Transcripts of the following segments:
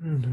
Good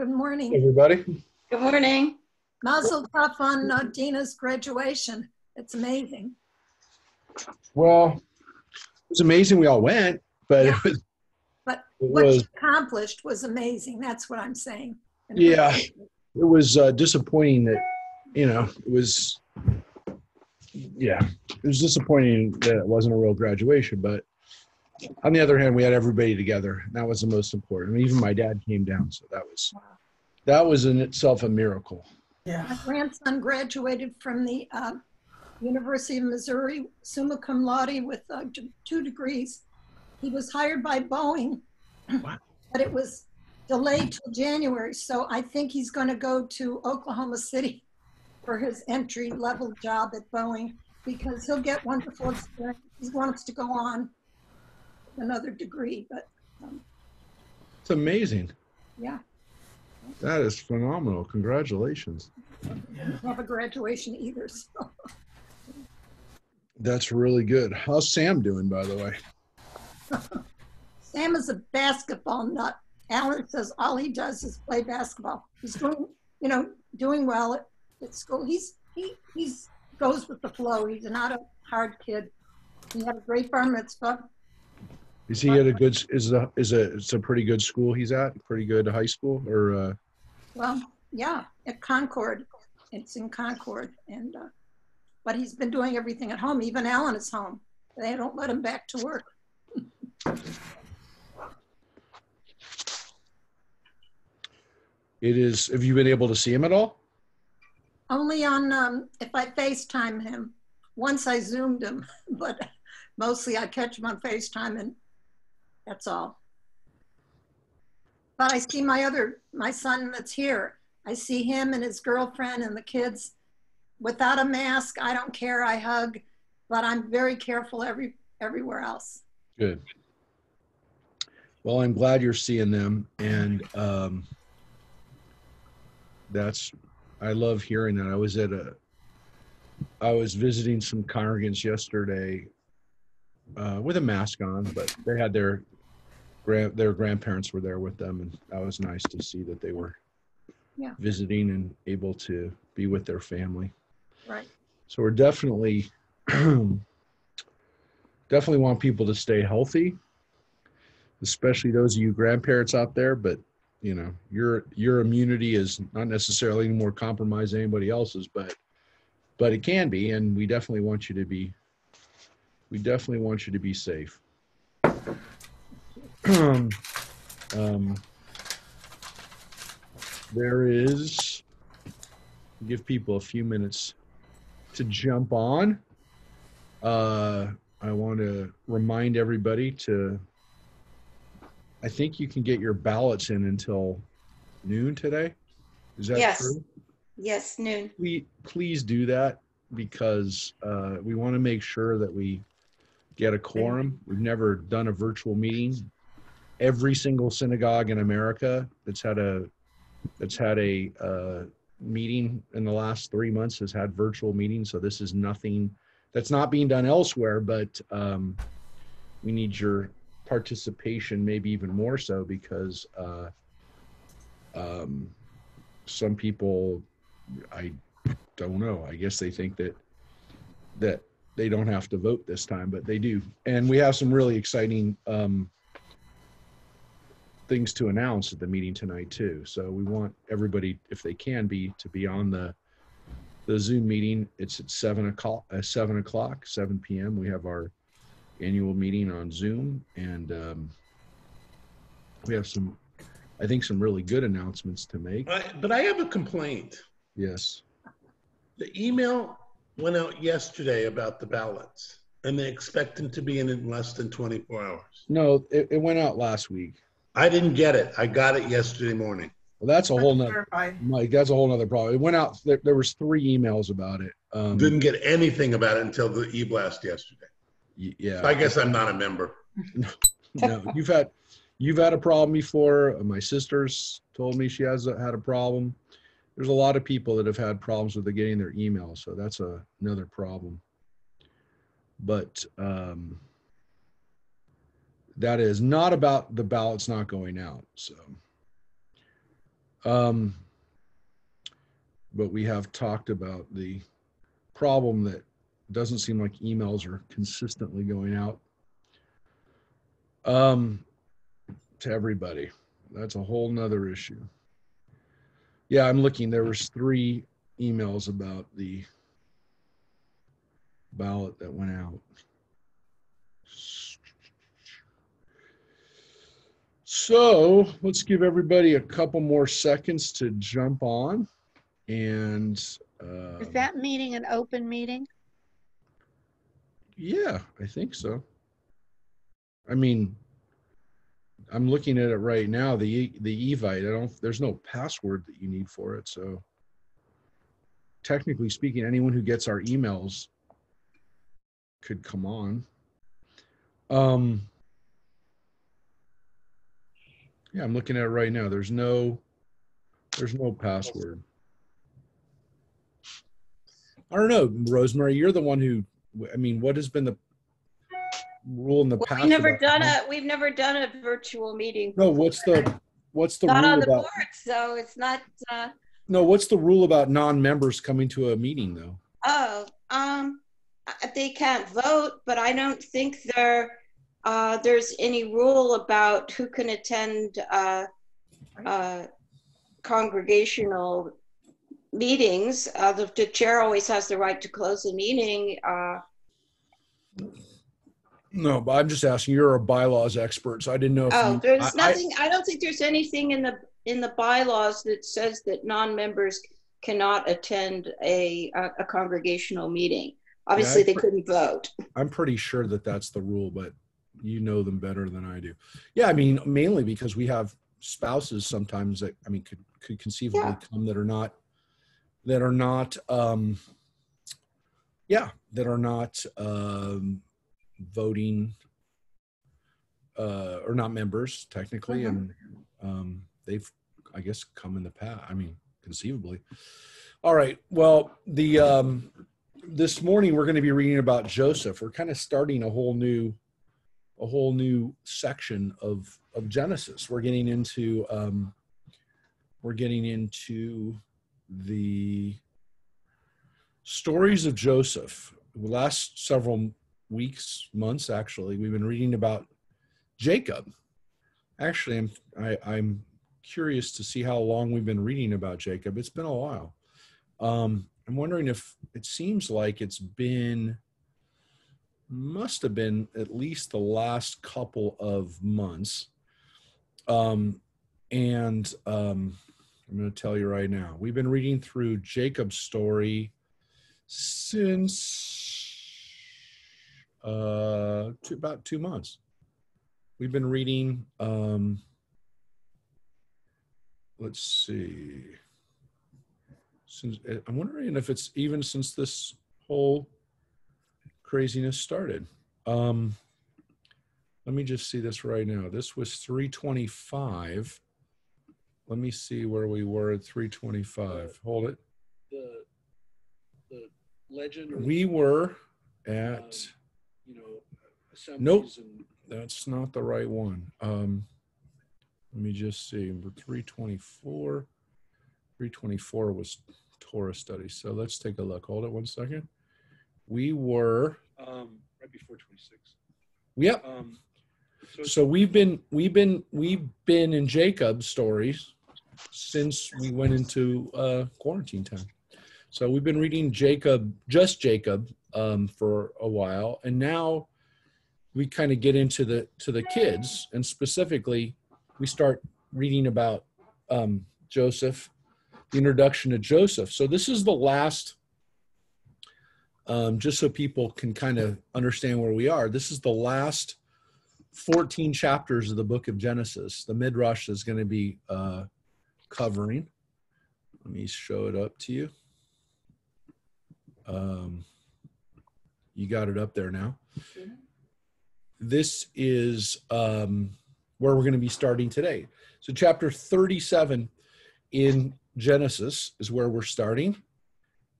morning. Everybody. Good morning. Mazel tov on Dina's graduation. It's amazing. Well, it was amazing we all went, but Yeah. It But what was she accomplished was amazing. That's what I'm saying. yeah, it was disappointing that, it was disappointing that it wasn't a real graduation, but on the other hand, we had everybody together. That was the most important. I mean, even my dad came down, so that was in itself a miracle. Yeah. My grandson graduated from the University of Missouri, summa cum laude with 2 degrees. He was hired by Boeing, Wow. but it was delayed till January. So I think he's going to go to Oklahoma City for his entry-level job at Boeing because he'll get wonderful experience. He wants to go on another degree, but It's amazing. yeah. That is phenomenal. Congratulations. I don't have a graduation either. So. That's really good. How's Sam doing, by the way? Sam is a basketball nut. Alan says all he does is play basketball. He's doing well at school. He goes with the flow. He's not a hard kid. He had a great bar mitzvah. Is he at a good? It's a pretty good school he's at? Pretty good high school or? Well, yeah, at Concord. It's in Concord, and but he's been doing everything at home. Even Alan is home. They don't let him back to work. It is. Have you been able to see him at all? Only on if I FaceTime him. Once I Zoomed him, but mostly I catch him on FaceTime, and that's all. But I see my son that's here. I see him and his girlfriend and the kids without a mask. I don't care. I hug, but I'm very careful everywhere else. Good. Well, I'm glad you're seeing them, and I love hearing that. I was visiting some congregants yesterday with a mask on, but they had their grandparents were there with them, and that was nice to see that they were visiting and able to be with their family. Right. So we're definitely want people to stay healthy, especially those of you grandparents out there. But your immunity is not necessarily any more compromised than anybody else's, but it can be, and we definitely want you to be safe. Give people a few minutes to jump on. I want to remind everybody I think you can get your ballots in until noon today. Is that true? Yes, noon. Please do that, because we want to make sure that we get a quorum. We've never done a virtual meeting. Every single synagogue in America that's had a meeting in the last 3 months has had virtual meetings. So this is nothing that's not being done elsewhere, but we need your participation, maybe even more so, because some people, I don't know. I guess they think that they don't have to vote this time, but they do. And we have some really exciting things to announce at the meeting tonight too. So we want everybody, if they can be, to be on the Zoom meeting. It's at 7 p.m. We have our annual meeting on Zoom, and we have some, I think, some really good announcements to make. But I have a complaint. Yes. The email went out yesterday about the ballots, and they expect them to be in less than 24 hours. No, it went out last week. I didn't get it. I got it yesterday morning. Well, that's a whole nother, Mike, that's a whole nother problem. It went out, there was 3 emails about it. Didn't get anything about it until the e-blast yesterday. Yeah. So I guess I'm not a member. No, you've had a problem before. My sister's told me she has had a problem. There's a lot of people that have had problems with getting their emails, so that's another problem. But that is not about the ballots not going out. So, but we have talked about the problem that doesn't seem like emails are consistently going out to everybody. That's a whole nother issue. Yeah, I'm looking. There was 3 emails about the ballot that went out. So let's give everybody a couple more seconds to jump on. And is that meeting an open meeting? Yeah, I think so. I mean, I'm looking at it right now. The Evite, there's no password that you need for it. So technically speaking, anyone who gets our emails could come on. Yeah, I'm looking at it right now. There's no password. I don't know, Rosemary, you're the one who, I mean, what has been the rule in the past? We've never done a virtual meeting. No, what's the not rule on the about, board, so it's not. No, what's the rule about non-members coming to a meeting though? They can't vote, but I don't think there's any rule about who can attend congregational meetings. The chair always has the right to close the meeting. No, but I'm just asking. You're a bylaws expert, so I didn't know if there's nothing. I don't think there's anything in the bylaws that says that non-members cannot attend a congregational meeting. Obviously, they couldn't vote. I'm pretty sure that that's the rule, but you know them better than I do. Yeah, I mean, mainly because we have spouses sometimes that, I mean, could conceivably come that are not voting or not members technically, and they've, I guess, come in the past. I mean, conceivably. All right. Well, this morning we're going to be reading about Joseph. We're kind of starting a whole new section of Genesis. We're getting into the stories of Joseph. The last several weeks, months, actually, we've been reading about Jacob. Actually, I'm curious to see how long we've been reading about Jacob. It's been a while. I'm wondering if it seems like must have been at least the last couple of months. I'm going to tell you right now, we've been reading through Jacob's story since about 2 months. We've been reading, let's see, I'm wondering if it's even since this whole craziness started. Let me just see this right now. This was 325. Let me see where we were at 325. Hold it. The legend. We were at. Nope, that's not the right one. Let me just see. We're 324. 324 was Torah study. So let's take a look. Hold it 1 second. We were right before 26. Yep. So we've been in Jacob's stories since we went into quarantine time. So we've been reading Jacob, just Jacob, for a while, and now we kind of get into the kids, and specifically we start reading about Joseph, the introduction to Joseph. So this is the last, just so people can kind of understand where we are, this is the last 14 chapters of the book of Genesis. The Midrash is going to be covering. Let me show it up to you. You got it up there now. This is where we're going to be starting today. So chapter 37 in Genesis is where we're starting.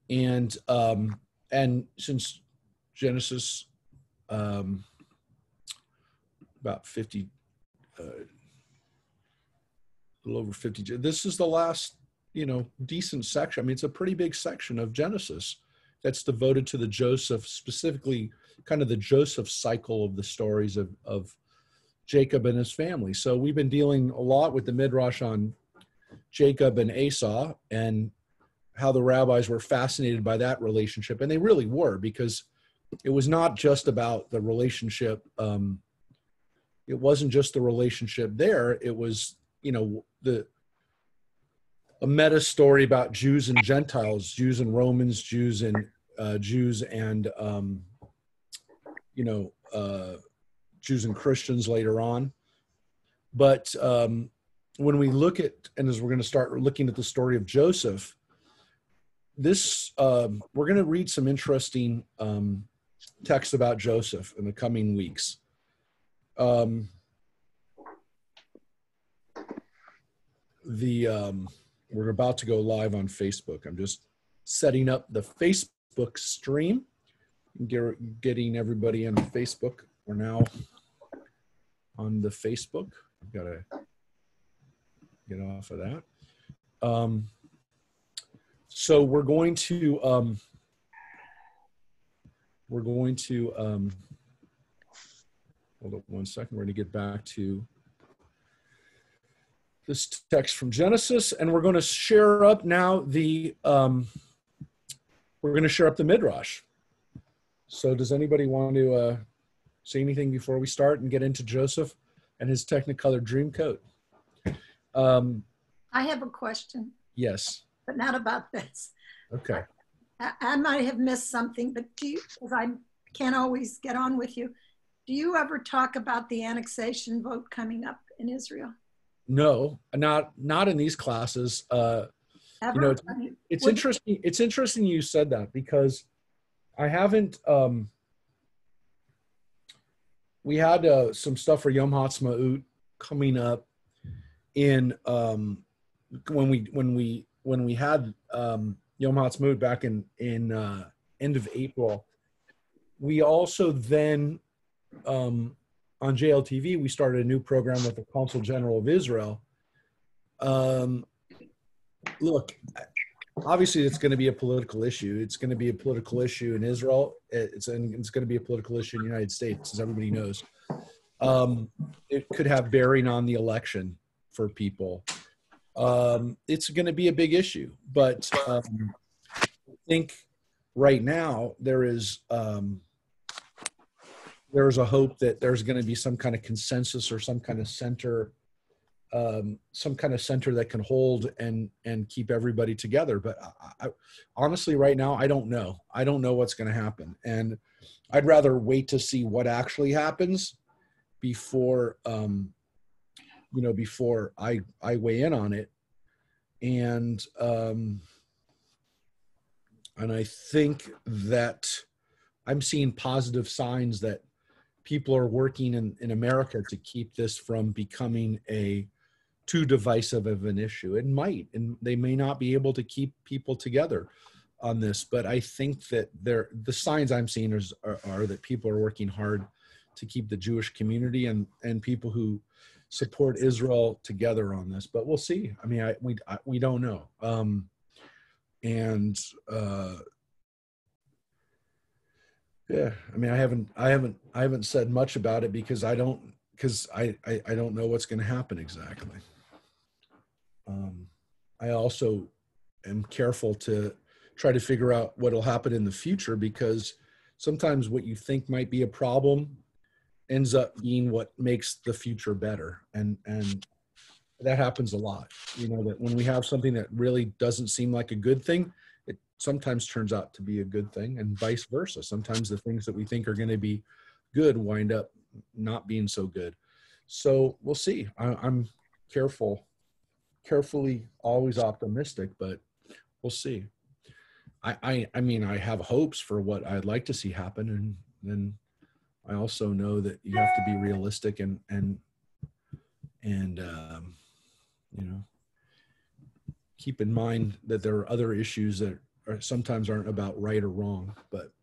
And since Genesis, about 50, a little over 50, this is the last, decent section. I mean, it's a pretty big section of Genesis that's devoted to the Joseph, specifically kind of the Joseph cycle of the stories of Jacob and his family. So we've been dealing a lot with the Midrash on Jacob and Esau and how the rabbis were fascinated by that relationship. And they really were, because it was not just about the relationship. It wasn't just the relationship there. It was, a meta story about Jews and Gentiles, Jews and Romans, Jews and Jews and Christians later on. But when we look at, and as we're going to start looking at the story of Joseph, this we're going to read some interesting texts about Joseph in the coming weeks. We're about to go live on Facebook. I'm just setting up the Facebook stream, getting everybody on Facebook. We're now on the Facebook. I've got to get off of that. So we're going to hold up 1 second. We're going to get back to this text from Genesis, and we're going to share up now the Midrash. So does anybody want to say anything before we start and get into Joseph and his Technicolor dream coat? I have a question. Yes. But not about this. Okay. I might have missed something, but because I can't always get on with you, do you ever talk about the annexation vote coming up in Israel? No, not in these classes. Ever? It's interesting. It's interesting you said that, because I haven't. We had some stuff for Yom Ha'atzmaut coming up in when we had Yom Ha'atzmaut back in end of April. We also then on JLTV, we started a new program with the Consul General of Israel. Look, obviously it's going to be a political issue. It's going to be a political issue in Israel. It's going to be a political issue in the United States, as everybody knows. It could have bearing on the election for people. It's going to be a big issue. But I think right now there is a hope that there's going to be some kind of consensus or some kind of center that can hold and keep everybody together. But I honestly, right now, I don't know. I don't know what's going to happen. And I'd rather wait to see what actually happens before, before I weigh in on it. And I think that I'm seeing positive signs that people are working in America to keep this from becoming too divisive of an issue. It might, and they may not be able to keep people together on this, but I think that the signs I'm seeing are that people are working hard to keep the Jewish community and people who support Israel together on this, but we'll see. I mean, we don't know. Yeah, I mean, I haven't said much about it because I don't know what's going to happen exactly. I also am careful to try to figure out what will happen in the future, because sometimes what you think might be a problem ends up being what makes the future better. And that happens a lot. You know, that when we have something that really doesn't seem like a good thing, it sometimes turns out to be a good thing, and vice versa. Sometimes the things that we think are going to be good wind up not being so good. So we'll see. I'm carefully always optimistic, but we'll see. I mean, I have hopes for what I'd like to see happen, and then I also know that you have to be realistic and you know, keep in mind that there are other issues that sometimes aren't about right or wrong. But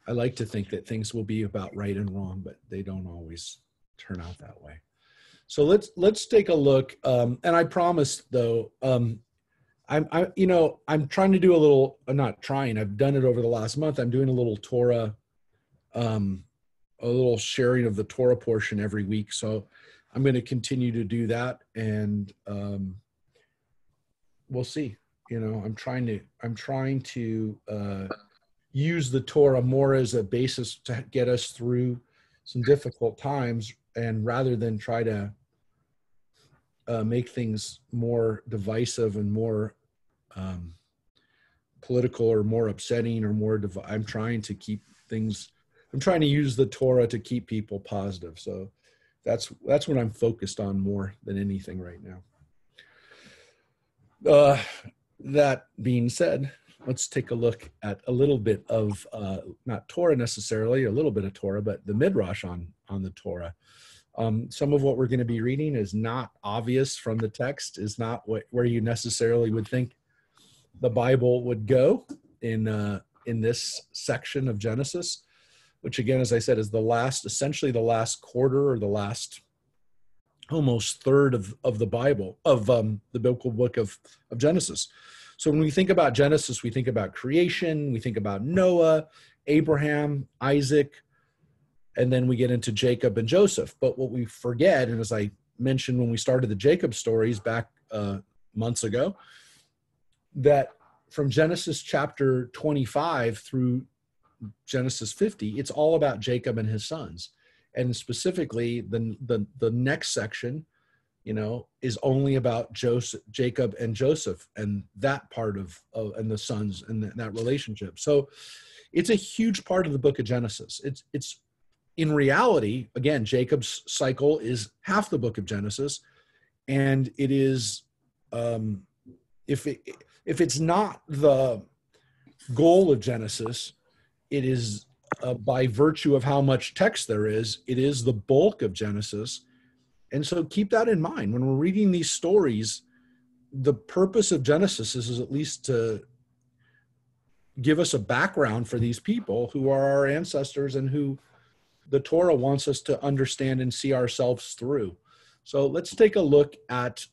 I like to think that things will be about right and wrong, but they don't always turn out that way. So let's take a look. And I promise, though, I'm trying to do a little. I'm not trying. I've done it over the last month. I'm doing a little Torah, a little sharing of the Torah portion every week. So I'm going to continue to do that, and we'll see. You know, I'm trying to use the Torah more as a basis to get us through some difficult times, and rather than try to make things more divisive and more political or more upsetting or more I'm trying to use the Torah to keep people positive. So that's what I'm focused on more than anything right now. That being said, let's take a look at a little bit of not Torah necessarily, a little bit of Torah, but the Midrash on the Torah. Some of what we're going to be reading is not obvious from the text, is not where you necessarily would think the Bible would go in this section of Genesis, which again, as I said, is essentially the last quarter, or the last almost third of the Bible, of the biblical book of Genesis. So when we think about Genesis, we think about creation, we think about Noah, Abraham, Isaac, and then we get into Jacob and Joseph. But what we forget, and as I mentioned when we started the Jacob stories back months ago, that from Genesis chapter 25 through Genesis 50, it's all about Jacob and his sons. And specifically, the next section, you know, is only about Jacob and Joseph, and that part of and the sons and that relationship. So it's a huge part of the book of Genesis. It's in reality, again, Jacob's cycle is half the book of Genesis, and it is if it's not the goal of Genesis, it is by virtue of how much text there is, it is the bulk of Genesis. And so keep that in mind. When we're reading these stories, the purpose of Genesis is at least to give us a background for these people who are our ancestors and who the Torah wants us to understand and see ourselves through. So let's take a look at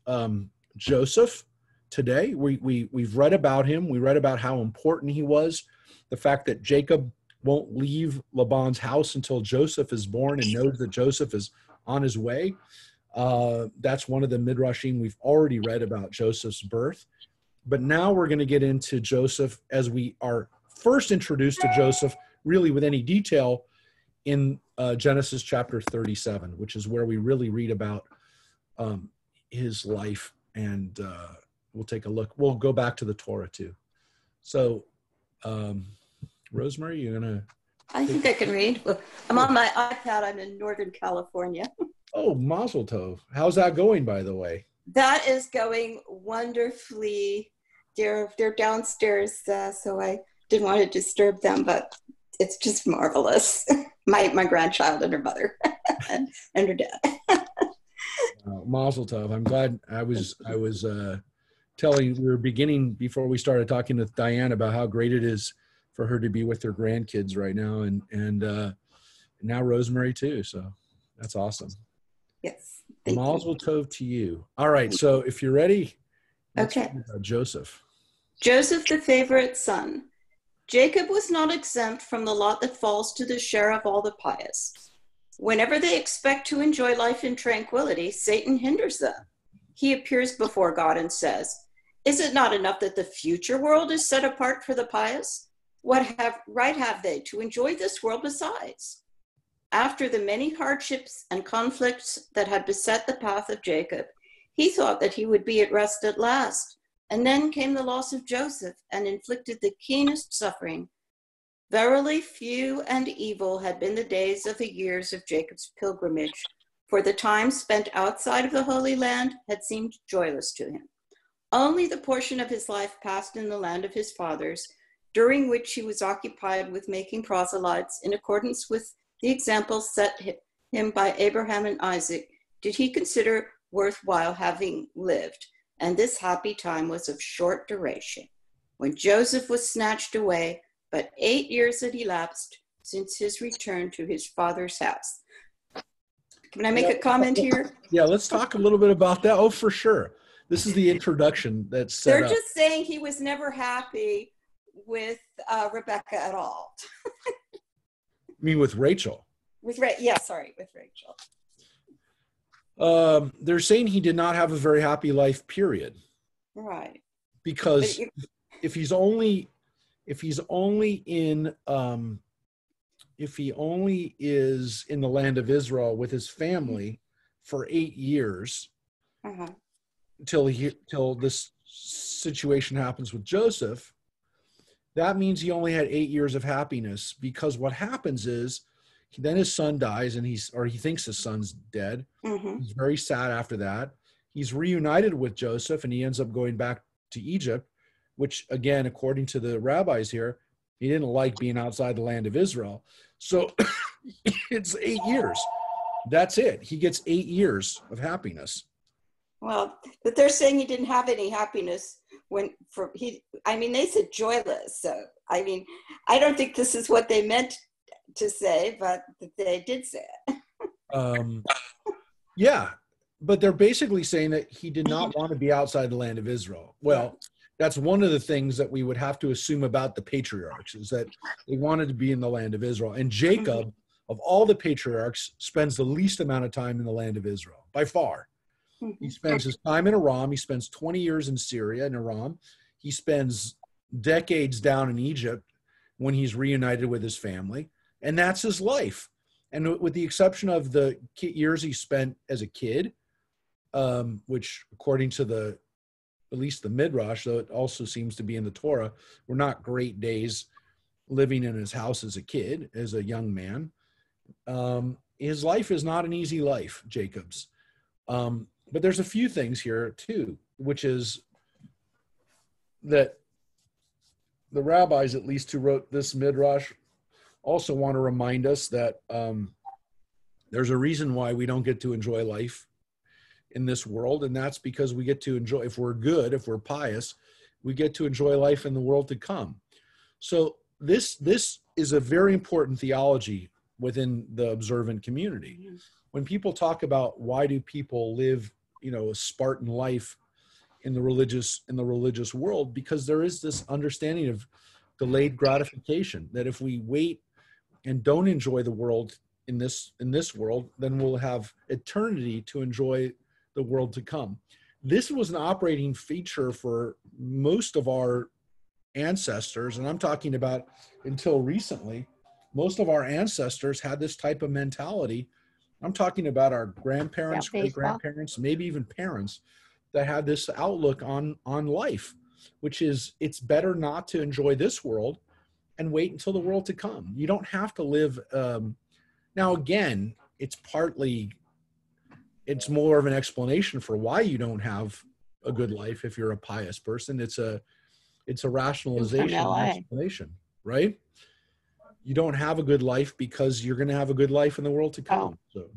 Joseph today. We've read about him. We read about how important he was. The fact that Jacob won't leave Laban's house until Joseph is born and knows that Joseph is on his way. That's one of the Midrashim we've already read about Joseph's birth. But now we're going to get into Joseph as we are first introduced to Joseph really with any detail in Genesis chapter 37, which is where we really read about his life. And we'll take a look. We'll go back to the Torah too. So, Rosemary, you're going to... I think I can read. I'm on my iPad. I'm in Northern California. Oh, Mazel Tov. How's that going, by the way? That is going wonderfully. They're downstairs, so I didn't want to disturb them, but it's just marvelous. My grandchild and her mother and her dad. Mazel Tov. I'm glad. I was telling, we were beginning before we started talking with Diane about how great it is for her to be with her grandkids right now, and now Rosemary too. So that's awesome. Yes. Thank you. Mazel tov to you. All right, so if you're ready, let's Okay. read about Joseph. Joseph, the favorite son. Jacob was not exempt from the lot that falls to the share of all the pious. Whenever they expect to enjoy life in tranquility, Satan hinders them. He appears before God and says, "Is it not enough that the future world is set apart for the pious? What right have they to enjoy this world besides?" After the many hardships and conflicts that had beset the path of Jacob, he thought that he would be at rest at last. And then came the loss of Joseph and inflicted the keenest suffering. Verily, few and evil had been the days of the years of Jacob's pilgrimage, for the time spent outside of the Holy Land had seemed joyless to him. Only the portion of his life passed in the land of his fathers, during which he was occupied with making proselytes in accordance with the example set him by Abraham and Isaac, did he consider worthwhile having lived, and this happy time was of short duration. When Joseph was snatched away, but 8 years had elapsed since his return to his father's house. Can I make a comment here? Yeah, let's talk a little bit about that. Oh, for sure. This is the introduction that's set They're up. just saying he was never happy with Rebecca at all. I mean, with Rachel. With Rachel. They're saying he did not have a very happy life, period. Right. Because if he only is in the land of Israel with his family for 8 years, till this situation happens with Joseph, that means he only had 8 years of happiness, because what happens is then his son dies and he thinks his son's dead. He's very sad after that. He's reunited with Joseph and he ends up going back to Egypt, which again, according to the rabbis here, he didn't like being outside the land of Israel. So it's 8 years. That's it. He gets 8 years of happiness. Well, but they're saying he didn't have any happiness they said joyless. So, I don't think this is what they meant to say, but they did say it. Yeah, but they're basically saying that he did not want to be outside the land of Israel. Well, that's one of the things that we would have to assume about the patriarchs, is that they wanted to be in the land of Israel. And Jacob, of all the patriarchs, spends the least amount of time in the land of Israel, by far. He spends his time in Aram. He spends 20 years in Syria, in Aram. He spends decades down in Egypt when he's reunited with his family. And that's his life. And with the exception of the years he spent as a kid, which according to at least the Midrash, though it also seems to be in the Torah, were not great days living in his house as a kid, as a young man. His life is not an easy life, Jacob's. But there's a few things here too, which is that the rabbis, at least who wrote this Midrash, also want to remind us that there's a reason why we don't get to enjoy life in this world, and that's because we get to enjoy, if we're good, if we're pious, we get to enjoy life in the world to come. So this is a very important theology within the observant community. When people talk about why do people live, a Spartan life in the religious world, because there is this understanding of delayed gratification, that if we wait and don't enjoy the world in this world, then we'll have eternity to enjoy the world to come. This was an operating feature for most of our ancestors, and I'm talking about until recently. Most of our ancestors had this type of mentality. I'm talking about our grandparents, great-grandparents, maybe even parents that had this outlook on life, which is it's better not to enjoy this world and wait until the world to come. You don't have to live. Now, again, it's more of an explanation for why you don't have a good life if you're a pious person. It's a rationalization, an explanation, right? You don't have a good life because you're going to have a good life in the world to come. So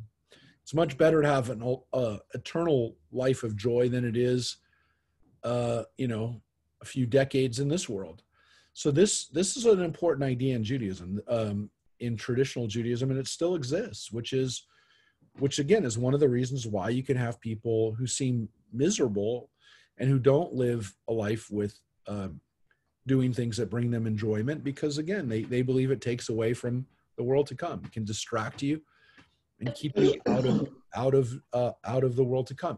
it's much better to have an eternal life of joy than it is, a few decades in this world. So this is an important idea in Judaism, in traditional Judaism, and it still exists, which is which again is one of the reasons why you can have people who seem miserable and who don't live a life with doing things that bring them enjoyment, because again, they believe it takes away from the world to come. It can distract you and keep you out of the world to come.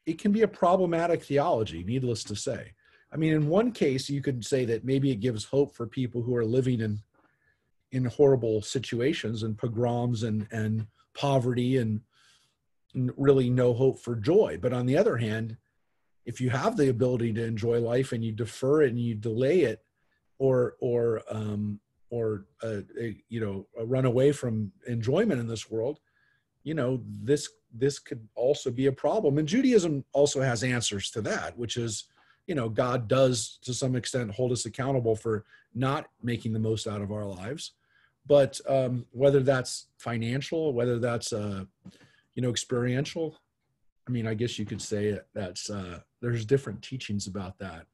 It can be a problematic theology, needless to say. I mean, in one case, you could say that maybe it gives hope for people who are living in horrible situations and pogroms and poverty and really no hope for joy. But on the other hand, if you have the ability to enjoy life and you defer it and you delay it, or run away from enjoyment in this world, this could also be a problem. And Judaism also has answers to that, which is, God does to some extent hold us accountable for not making the most out of our lives. But whether that's financial, whether that's experiential, I mean, I guess you could say that's there's different teachings about that.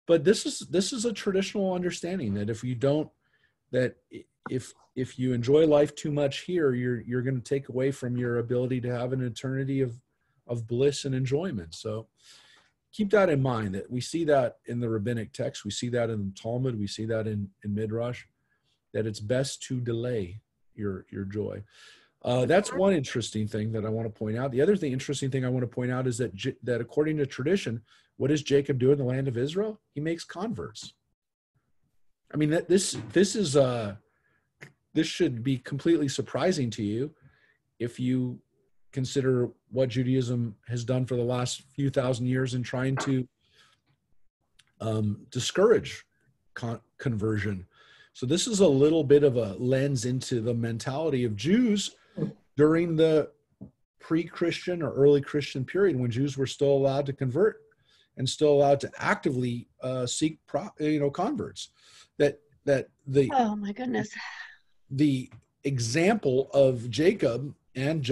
But this is a traditional understanding that if you enjoy life too much here, you're going to take away from your ability to have an eternity of bliss and enjoyment. So keep that in mind, that we see that in the rabbinic text, we see that in the Talmud, we see that in Midrash, that it's best to delay your joy. That's one interesting thing that I want to point out. The other interesting thing I want to point out is that according to tradition, what does Jacob do in the land of Israel? He makes converts. I mean, this should be completely surprising to you if you consider what Judaism has done for the last few thousand years in trying to discourage conversion. So this is a little bit of a lens into the mentality of Jews during the pre-Christian or early Christian period, when Jews were still allowed to convert and still allowed to actively seek converts. Oh my goodness. The example of Jacob and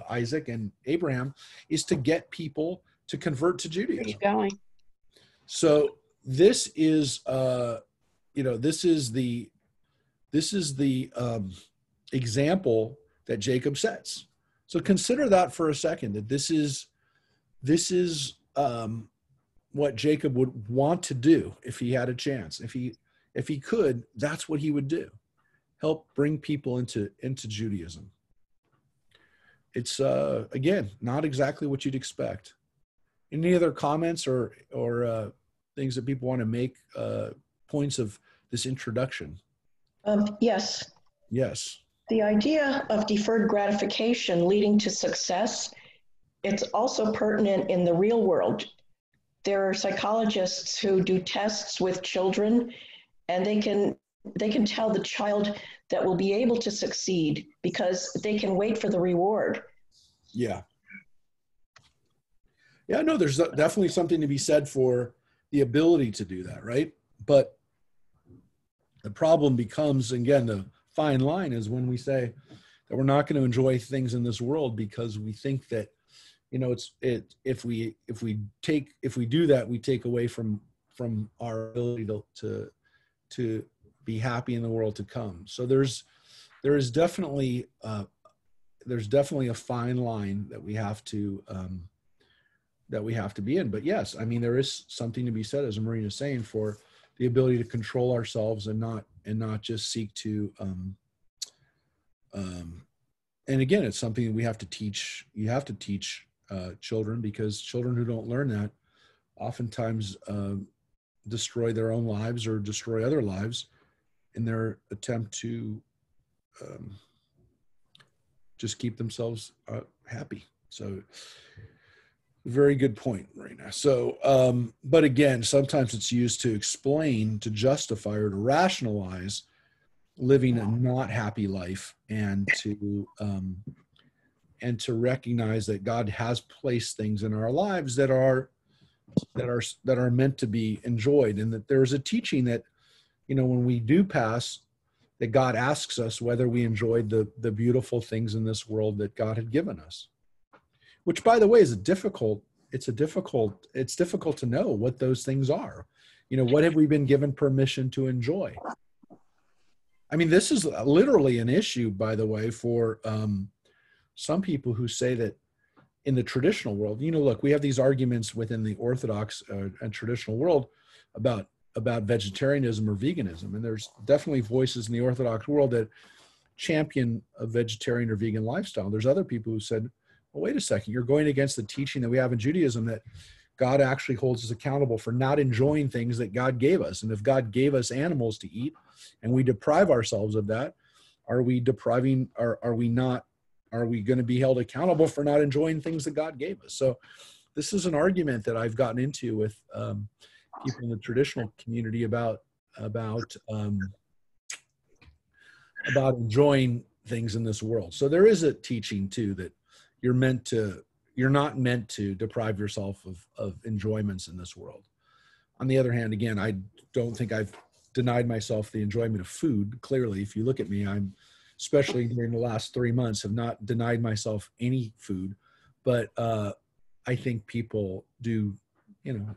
Isaac and Abraham is to get people to convert to Judaism. Where are you going? So this is the example that Jacob sets. So consider that for a second, that this is what Jacob would want to do if he had a chance. If he could, that's what he would do. Help bring people into Judaism. It's again, not exactly what you'd expect. Any other comments or things that people want to make, points of this introduction? Yes. Yes. The idea of deferred gratification leading to success, it's also pertinent in the real world. There are psychologists who do tests with children, and they can tell the child that will be able to succeed because they can wait for the reward. Yeah. Yeah, no, there's definitely something to be said for the ability to do that, right? But the problem becomes, again, the fine line is when we say that we're not going to enjoy things in this world because we think that, if we do that, we take away from our ability to be happy in the world to come. So there is definitely a fine line that we have to be in. But yes, I mean, there is something to be said, as Marina is saying, for the ability to control ourselves and not just seek to and again, it's something we have to teach. You have to teach children, because children who don't learn that oftentimes destroy their own lives or destroy other lives in their attempt to just keep themselves happy. So very good point, Marina. So, but again, sometimes it's used to explain, to justify, or to rationalize living a not happy life, and to recognize that God has placed things in our lives that are meant to be enjoyed, and that there's a teaching that, when we do pass, that God asks us whether we enjoyed the beautiful things in this world that God had given us. Which, by the way, is difficult to know what those things are. What have we been given permission to enjoy? I mean, this is literally an issue, by the way, for some people who say that in the traditional world, look, we have these arguments within the Orthodox and traditional world about vegetarianism or veganism. And there's definitely voices in the Orthodox world that champion a vegetarian or vegan lifestyle. There's other people who said, well, wait a second, you're going against the teaching that we have in Judaism that God actually holds us accountable for not enjoying things that God gave us. And if God gave us animals to eat and we deprive ourselves of that, are we going to be held accountable for not enjoying things that God gave us? So this is an argument that I've gotten into with people in the traditional community about enjoying things in this world. So there is a teaching too that you're not meant to deprive yourself of enjoyments in this world. On the other hand, again, I don't think I've denied myself the enjoyment of food. Clearly, if you look at me, I'm, especially during the last 3 months, have not denied myself any food. But I think people do,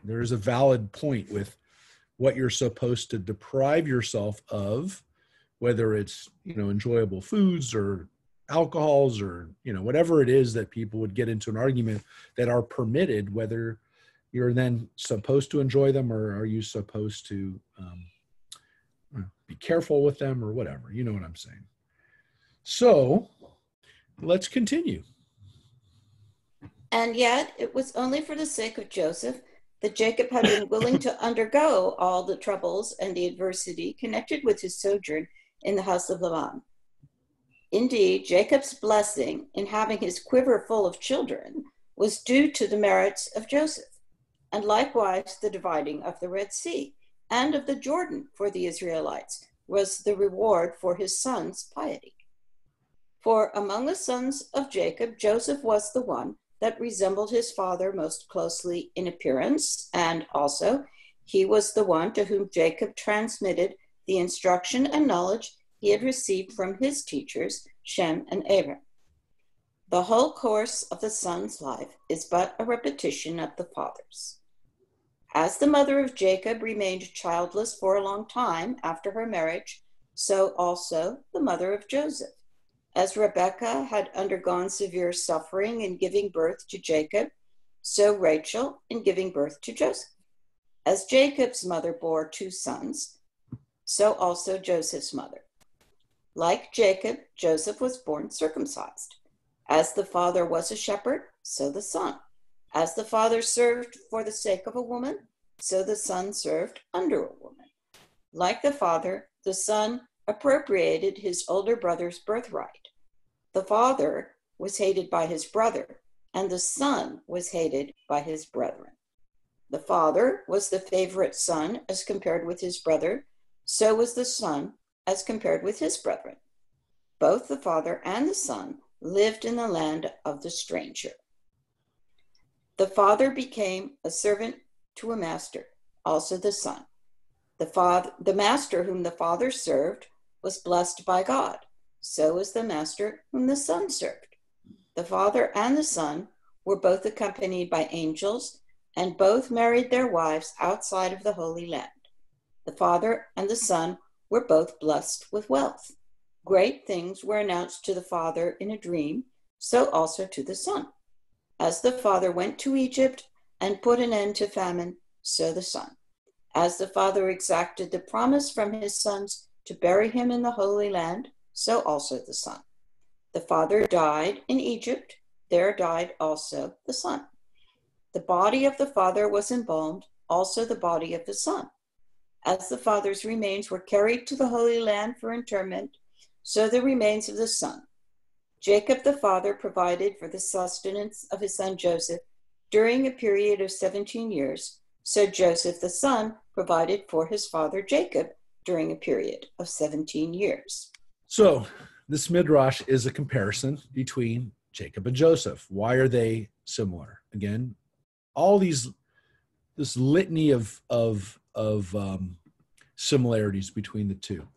there is a valid point with what you're supposed to deprive yourself of, whether it's, enjoyable foods or alcohols or, whatever it is that people would get into an argument that are permitted, whether you're then supposed to enjoy them or are you supposed to be careful with them or whatever, you know what I'm saying? So let's continue. And yet it was only for the sake of Joseph that Jacob had been willing to undergo all the troubles and the adversity connected with his sojourn in the house of Laban. Indeed, Jacob's blessing in having his quiver full of children was due to the merits of Joseph, and likewise the dividing of the Red Sea and of the Jordan for the Israelites was the reward for his son's piety. For among the sons of Jacob, Joseph was the one that resembled his father most closely in appearance, and also he was the one to whom Jacob transmitted the instruction and knowledge he had received from his teachers, Shem and Abraham. The whole course of the son's life is but a repetition of the father's. As the mother of Jacob remained childless for a long time after her marriage, so also the mother of Joseph. As Rebekah had undergone severe suffering in giving birth to Jacob, so Rachel in giving birth to Joseph. As Jacob's mother bore 2 sons, so also Joseph's mother. Like Jacob, Joseph was born circumcised. As the father was a shepherd, so the son. As the father served for the sake of a woman, so the son served under a woman. Like the father, the son appropriated his older brother's birthright. The father was hated by his brother, and the son was hated by his brethren. The father was the favorite son as compared with his brother, so was the son as compared with his brethren. Both the father and the son lived in the land of the stranger. The father became a servant to a master, also the son. The master whom the father served was blessed by God. So was the master whom the son served. The father and the son were both accompanied by angels, and both married their wives outside of the Holy Land. The father and the son were both blessed with wealth. Great things were announced to the father in a dream, so also to the son. As the father went to Egypt and put an end to famine, so the son. As the father exacted the promise from his sons to bury him in the Holy Land, so also the son. The father died in Egypt, there died also the son. The body of the father was embalmed, also the body of the son. As the father's remains were carried to the Holy Land for interment, so the remains of the son. Jacob the father provided for the sustenance of his son Joseph during a period of 17 years, so Joseph the son provided for his father Jacob during a period of 17 years. So this Midrash is a comparison between Jacob and Joseph. Why are they similar? Again, all this litany of similarities between the two.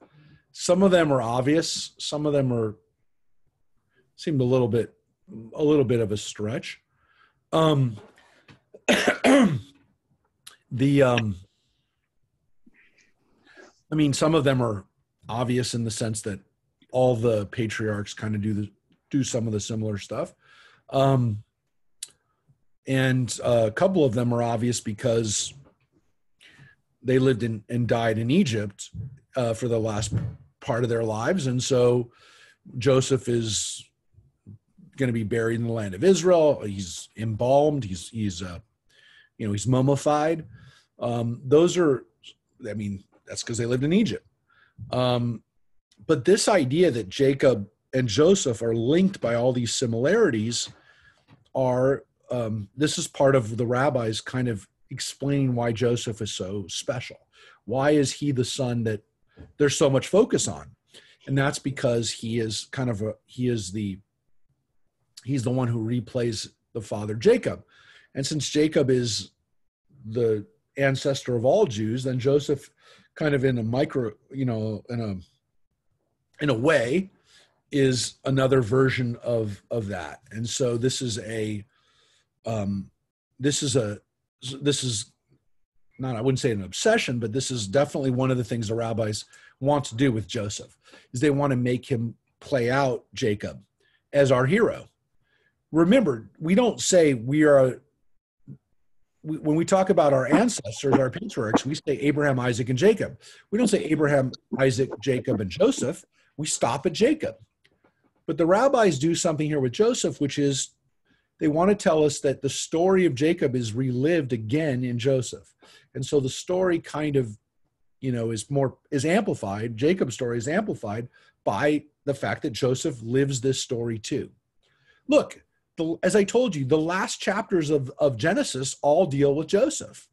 Some of them are obvious. Some of them seemed a little bit of a stretch. Some of them are obvious in the sense that all the patriarchs kind of do some of the similar stuff. And a couple of them are obvious because they lived and died in Egypt for the last part of their lives. And so Joseph is going to be buried in the land of Israel. He's embalmed. He's mummified. Those are, I mean, that's because they lived in Egypt. But this idea that Jacob and Joseph are linked by all these similarities this is part of the rabbis kind of explaining why Joseph is so special. Why is he the son that there's so much focus on? And that's because he's the one who replays the father Jacob. And since Jacob is the ancestor of all Jews, then Joseph kind of in a way is another version of that. And so this is not, I wouldn't say an obsession, but this is definitely one of the things the rabbis want to do with Joseph, is they want to make him play out Jacob as our hero. Remember, we don't say when we talk about our ancestors, our patriarchs, we say Abraham, Isaac, and Jacob. We don't say Abraham, Isaac, Jacob, and Joseph. We stop at Jacob. But the rabbis do something here with Joseph, which is they want to tell us that the story of Jacob is relived again in Joseph. And so the story kind of, is amplified. Jacob's story is amplified by the fact that Joseph lives this story too. Look, as I told you, the last chapters of Genesis all deal with Joseph.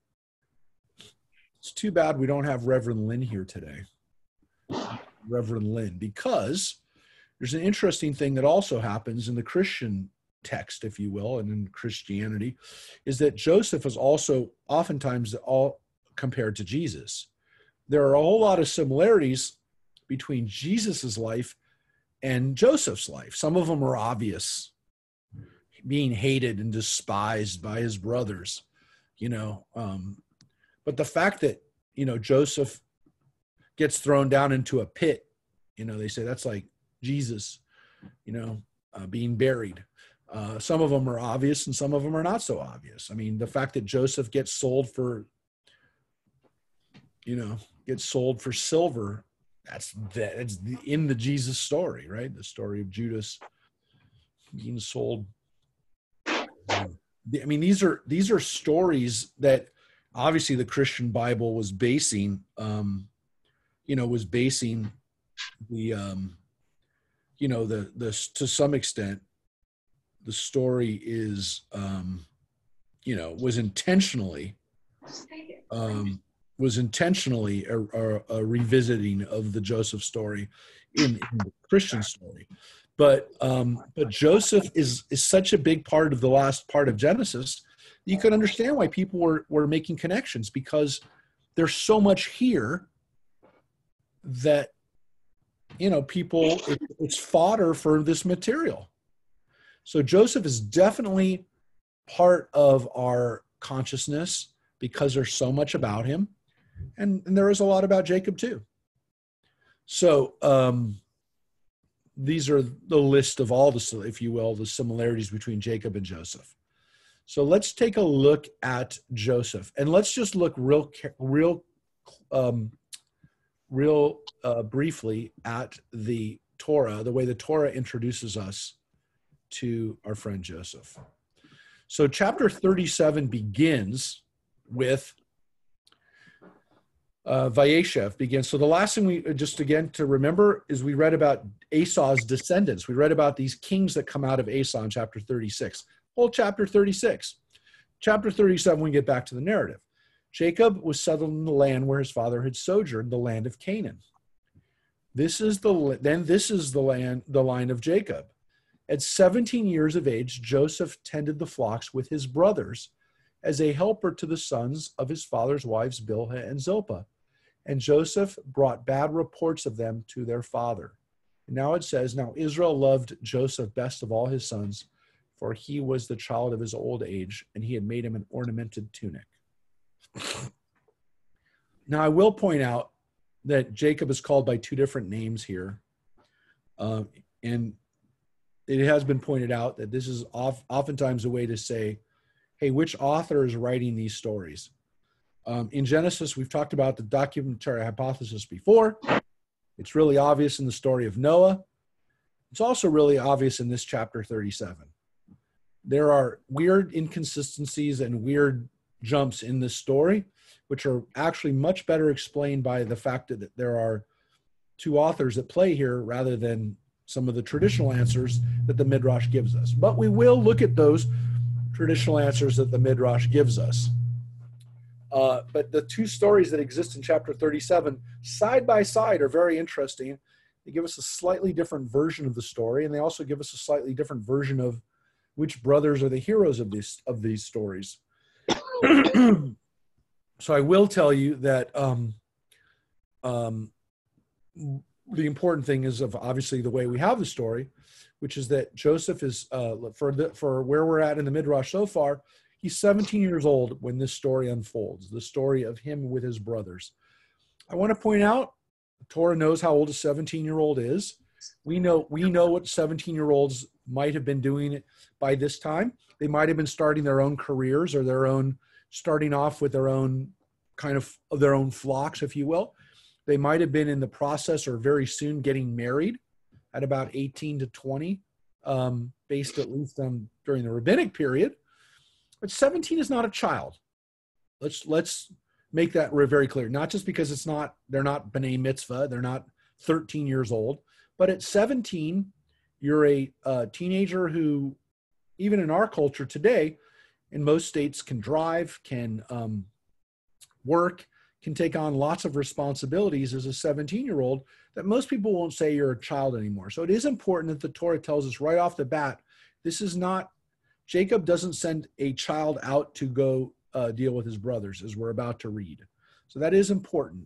It's too bad we don't have Reverend Lynn here today. Reverend Lynn, because there's an interesting thing that also happens in the Christian text, if you will, and in Christianity, is that Joseph is also oftentimes all compared to Jesus. There are a whole lot of similarities between Jesus's life and Joseph's life. Some of them are obvious, being hated and despised by his brothers, but the fact that, Joseph gets thrown down into a pit, they say that's like Jesus, being buried. Some of them are obvious and some of them are not so obvious. I mean, the fact that Joseph gets sold for silver, it's in the Jesus story, right? The story of Judas being sold. I mean, these are stories that obviously the Christian Bible was basing, to some extent, the story is, was intentionally a revisiting of the Joseph story in the Christian story. But Joseph is such a big part of the last part of Genesis. You can understand why people were making connections, because there's so much here that, people, it's fodder for this material. So Joseph is definitely part of our consciousness because there's so much about him. And there is a lot about Jacob too. So these are the list of all the, if you will, the similarities between Jacob and Joseph. So let's take a look at Joseph, and let's just look real briefly at the Torah, the way the Torah introduces us to our friend Joseph. So chapter 37 begins with Vayeshev begins. So the last thing we just again to remember is we read about Esau's descendants. We read about these kings that come out of Esau in chapter 36. Whole chapter 36. Chapter 37, we get back to the narrative. Jacob was settled in the land where his father had sojourned, the land of Canaan. This is the line of Jacob. At 17 years of age, Joseph tended the flocks with his brothers as a helper to the sons of his father's wives, Bilhah and Zilpah. And Joseph brought bad reports of them to their father. And now it says, now Israel loved Joseph best of all his sons, for he was the child of his old age, and he had made him an ornamented tunic. Now I will point out that Jacob is called by two different names here. And it has been pointed out that this is oftentimes a way to say, hey, which author is writing these stories? In Genesis, we've talked about the documentary hypothesis before. It's really obvious in the story of Noah. It's also really obvious in this chapter 37. There are weird inconsistencies and weird jumps in this story, which are actually much better explained by the fact that there are two authors at play here rather than some of the traditional answers that the Midrash gives us. But we will look at those traditional answers that the Midrash gives us. But the two stories that exist in chapter 37 side by side are very interesting. They give us a slightly different version of the story, and they also give us a slightly different version of which brothers are the heroes of these stories. So I will tell you that the important thing is of obviously the way we have the story, which is that Joseph is for where we're at in the Midrash so far. He's 17 years old when this story unfolds, the story of him with his brothers. I want to point out, the Torah knows how old a 17-year-old is. We know what 17-year-olds might have been doing by this time. They might have been starting their own careers or starting off with their own kind of their own flocks, if you will. They might have been in the process or very soon getting married at about 18 to 20, based at least on during the rabbinic period. But 17 is not a child. Let's make that very clear. Not just because they're not b'nai mitzvah, they're not 13 years old, but at 17, you're a teenager who, even in our culture today, in most states can drive, can work, can take on lots of responsibilities as a 17-year-old that most people won't say you're a child anymore. So it is important that the Torah tells us right off the bat, Jacob doesn't send a child out to go deal with his brothers, as we're about to read. So that is important.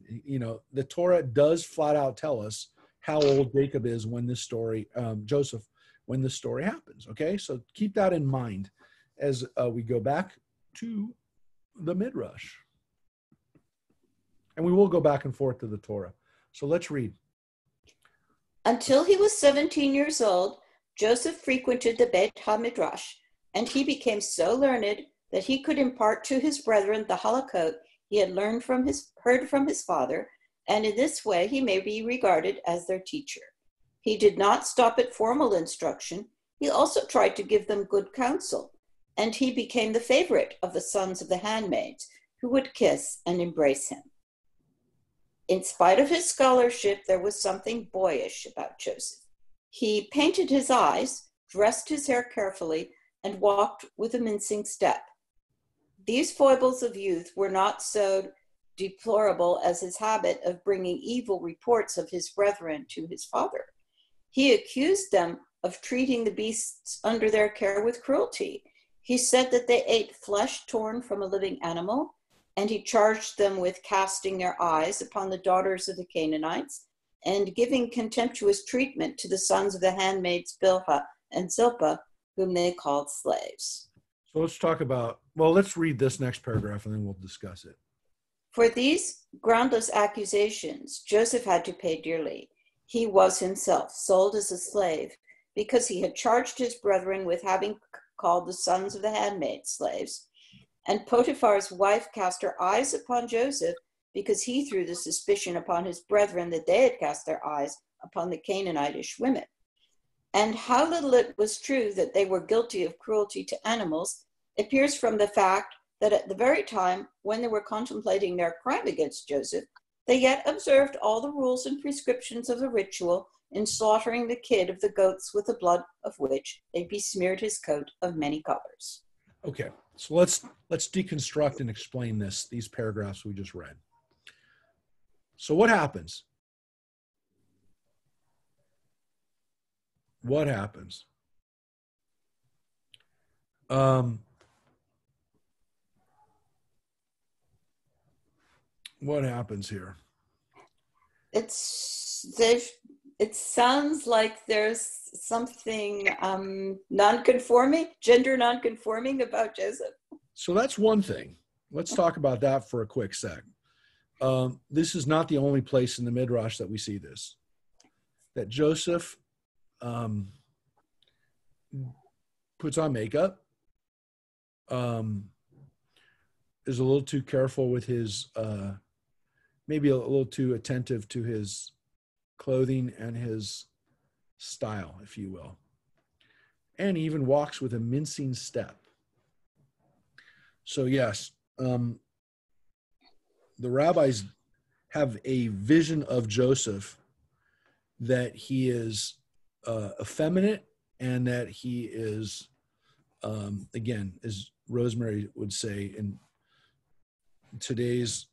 The Torah does flat out tell us how old Jacob is when this story, Joseph, when this story happens. Okay, so keep that in mind as we go back to the Midrash. And we will go back and forth to the Torah. So let's read. Until he was 17 years old, Joseph frequented the Beit HaMidrash, and he became so learned that he could impart to his brethren the halakot he had heard from his father, and in this way he may be regarded as their teacher. He did not stop at formal instruction. He also tried to give them good counsel, and he became the favorite of the sons of the handmaids, who would kiss and embrace him. In spite of his scholarship, there was something boyish about Joseph. He painted his eyes, dressed his hair carefully, and walked with a mincing step. These foibles of youth were not so deplorable as his habit of bringing evil reports of his brethren to his father. He accused them of treating the beasts under their care with cruelty. He said that they ate flesh torn from a living animal, and he charged them with casting their eyes upon the daughters of the Canaanites and giving contemptuous treatment to the sons of the handmaids Bilhah and Zilpah, whom they called slaves. So let's read this next paragraph and then we'll discuss it. For these groundless accusations, Joseph had to pay dearly. He was himself sold as a slave because he had charged his brethren with having called the sons of the handmaids slaves. And Potiphar's wife cast her eyes upon Joseph because he threw the suspicion upon his brethren that they had cast their eyes upon the Canaanitish women. And how little it was true that they were guilty of cruelty to animals appears from the fact that at the very time when they were contemplating their crime against Joseph, they yet observed all the rules and prescriptions of the ritual in slaughtering the kid of the goats with the blood of which they besmeared his coat of many colors. Okay, so let's deconstruct and explain these paragraphs we just read. So what happens? What happens? What happens here? It sounds like there's something gender non-conforming about Joseph. So that's one thing. Let's talk about that for a quick sec. this is not the only place in the Midrash that we see this. That Joseph puts on makeup, is a little too careful with his, maybe a little too attentive to his clothing and his style, if you will. And he even walks with a mincing step. So yes, the rabbis have a vision of Joseph that he is effeminate and that he is, again, as Rosemary would say in today's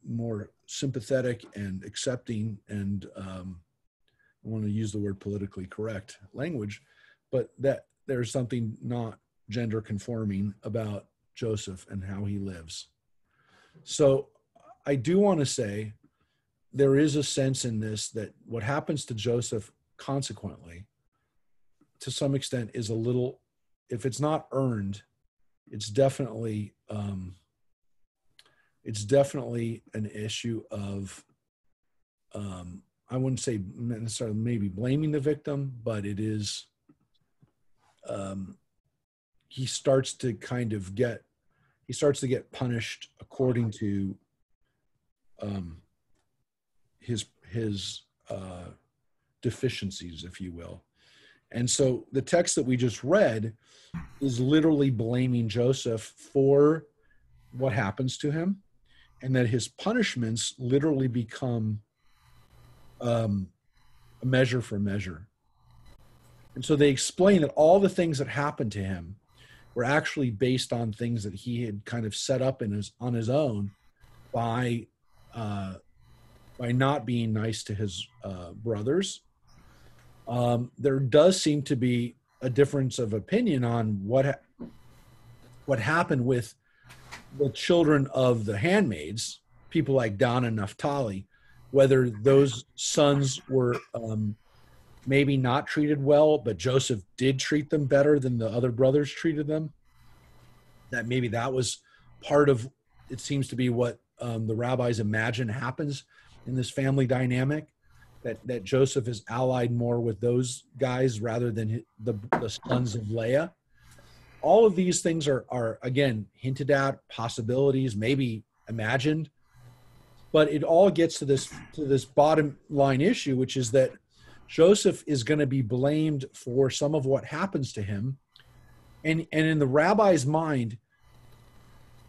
more sympathetic and accepting and I want to use the word politically correct language, but that there's something not gender conforming about Joseph and how he lives. So I do want to say there is a sense in this that what happens to Joseph consequently, to some extent, is a little, if it's not earned, it's definitely an issue of, I wouldn't say necessarily maybe blaming the victim, but it is, he starts to get punished according to his deficiencies, if you will. And so the text that we just read is literally blaming Joseph for what happens to him, and that his punishments literally become a measure for measure. And so they explain that all the things that happened to him were actually based on things that he had kind of set up on his own by not being nice to his brothers. There does seem to be a difference of opinion on what happened with the children of the handmaids, people like Dan and Naphtali, whether those sons were maybe not treated well, but Joseph did treat them better than the other brothers treated them. That maybe that was part of, it seems to be what the rabbis imagine happens in this family dynamic, that Joseph is allied more with those guys rather than the sons of Leah. All of these things are again hinted at, possibilities, maybe imagined, but it all gets to this bottom line issue, which is that Joseph is going to be blamed for some of what happens to him. And in the rabbi's mind,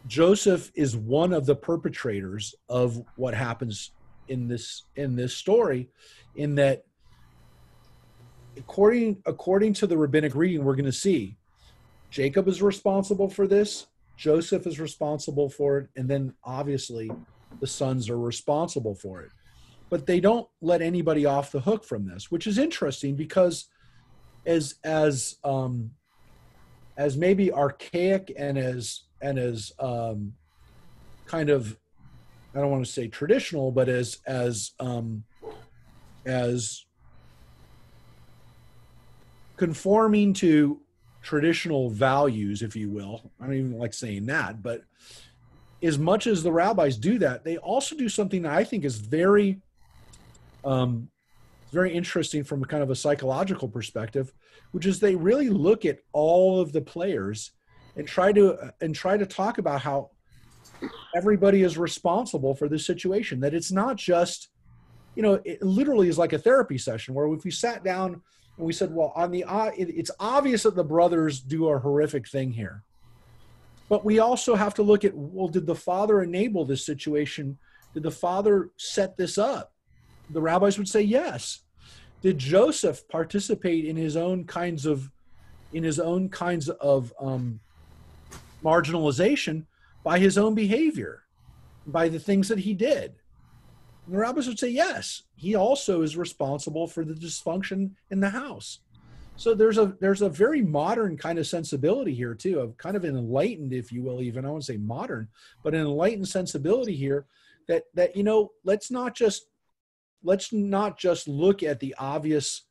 Joseph is one of the perpetrators of what happens in this story, in that according to the rabbinic reading, we're going to see Jacob is responsible for this, Joseph is responsible for it, and then obviously the sons are responsible for it. But they don't let anybody off the hook from this, which is interesting because as maybe archaic and as kind of, I don't want to say traditional, but as conforming to traditional values, if you will. I don't even like saying that, but as much as the rabbis do that, they also do something that I think is very interesting from a kind of a psychological perspective, which is they really look at all of the players and try to talk about how everybody is responsible for this situation, that it's not just, it literally is like a therapy session where if we sat down and we said, well, it's obvious that the brothers do a horrific thing here, but we also have to look at, well, did the father enable this situation? Did the father set this up? The rabbis would say yes. Did Joseph participate in his own kinds of marginalization by his own behavior, by the things that he did? And the rabbis would say yes. He also is responsible for the dysfunction in the house. So there's a very modern kind of sensibility here too, of kind of an enlightened, if you will, even I won't say modern, but an enlightened sensibility here that let's not just look at the obvious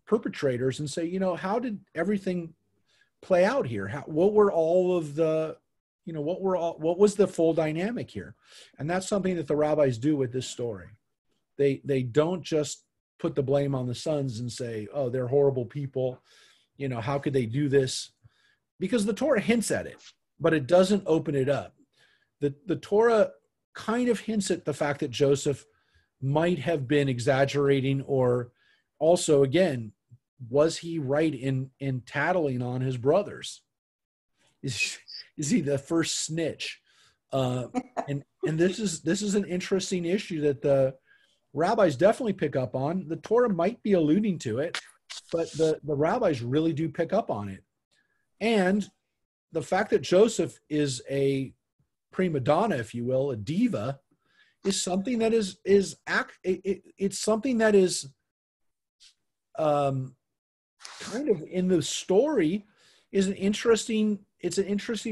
perpetrators and say, how did everything play out here? What were all of the what was the full dynamic here? And that's something that the rabbis do with this story. They don't just put the blame on the sons and say, oh, they're horrible people. How could they do this? Because the Torah hints at it, but it doesn't open it up. The Torah kind of hints at the fact that Joseph might have been exaggerating, or also, again, was he right in tattling on his brothers? Is he the first snitch? And this is an interesting issue that the rabbis definitely pick up on. The Torah might be alluding to it, but the rabbis really do pick up on it. And the fact that Joseph is a prima donna, if you will, a diva, is something that it's something that is kind of in the story is an interesting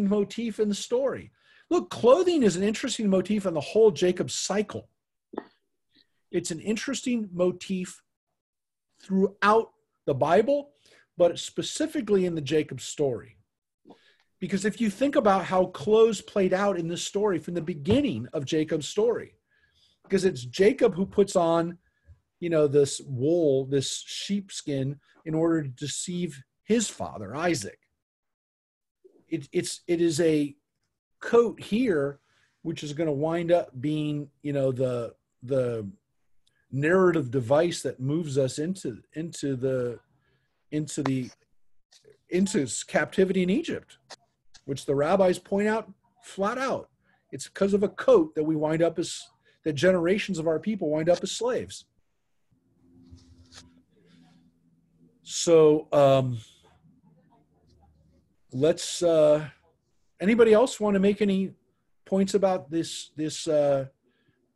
motif in the story. Look, clothing is an interesting motif in the whole Jacob cycle. It's an interesting motif throughout the Bible, but specifically in the Jacob story. Because if you think about how clothes played out in this story from the beginning of Jacob's story, because it's Jacob who puts on, this wool, this sheepskin, in order to deceive his father, Isaac. It is a coat here, which is going to wind up being, the narrative device that moves us into captivity in Egypt, which the rabbis point out flat out. It's because of a coat that that generations of our people wind up as slaves. So let's. Anybody else want to make any points about this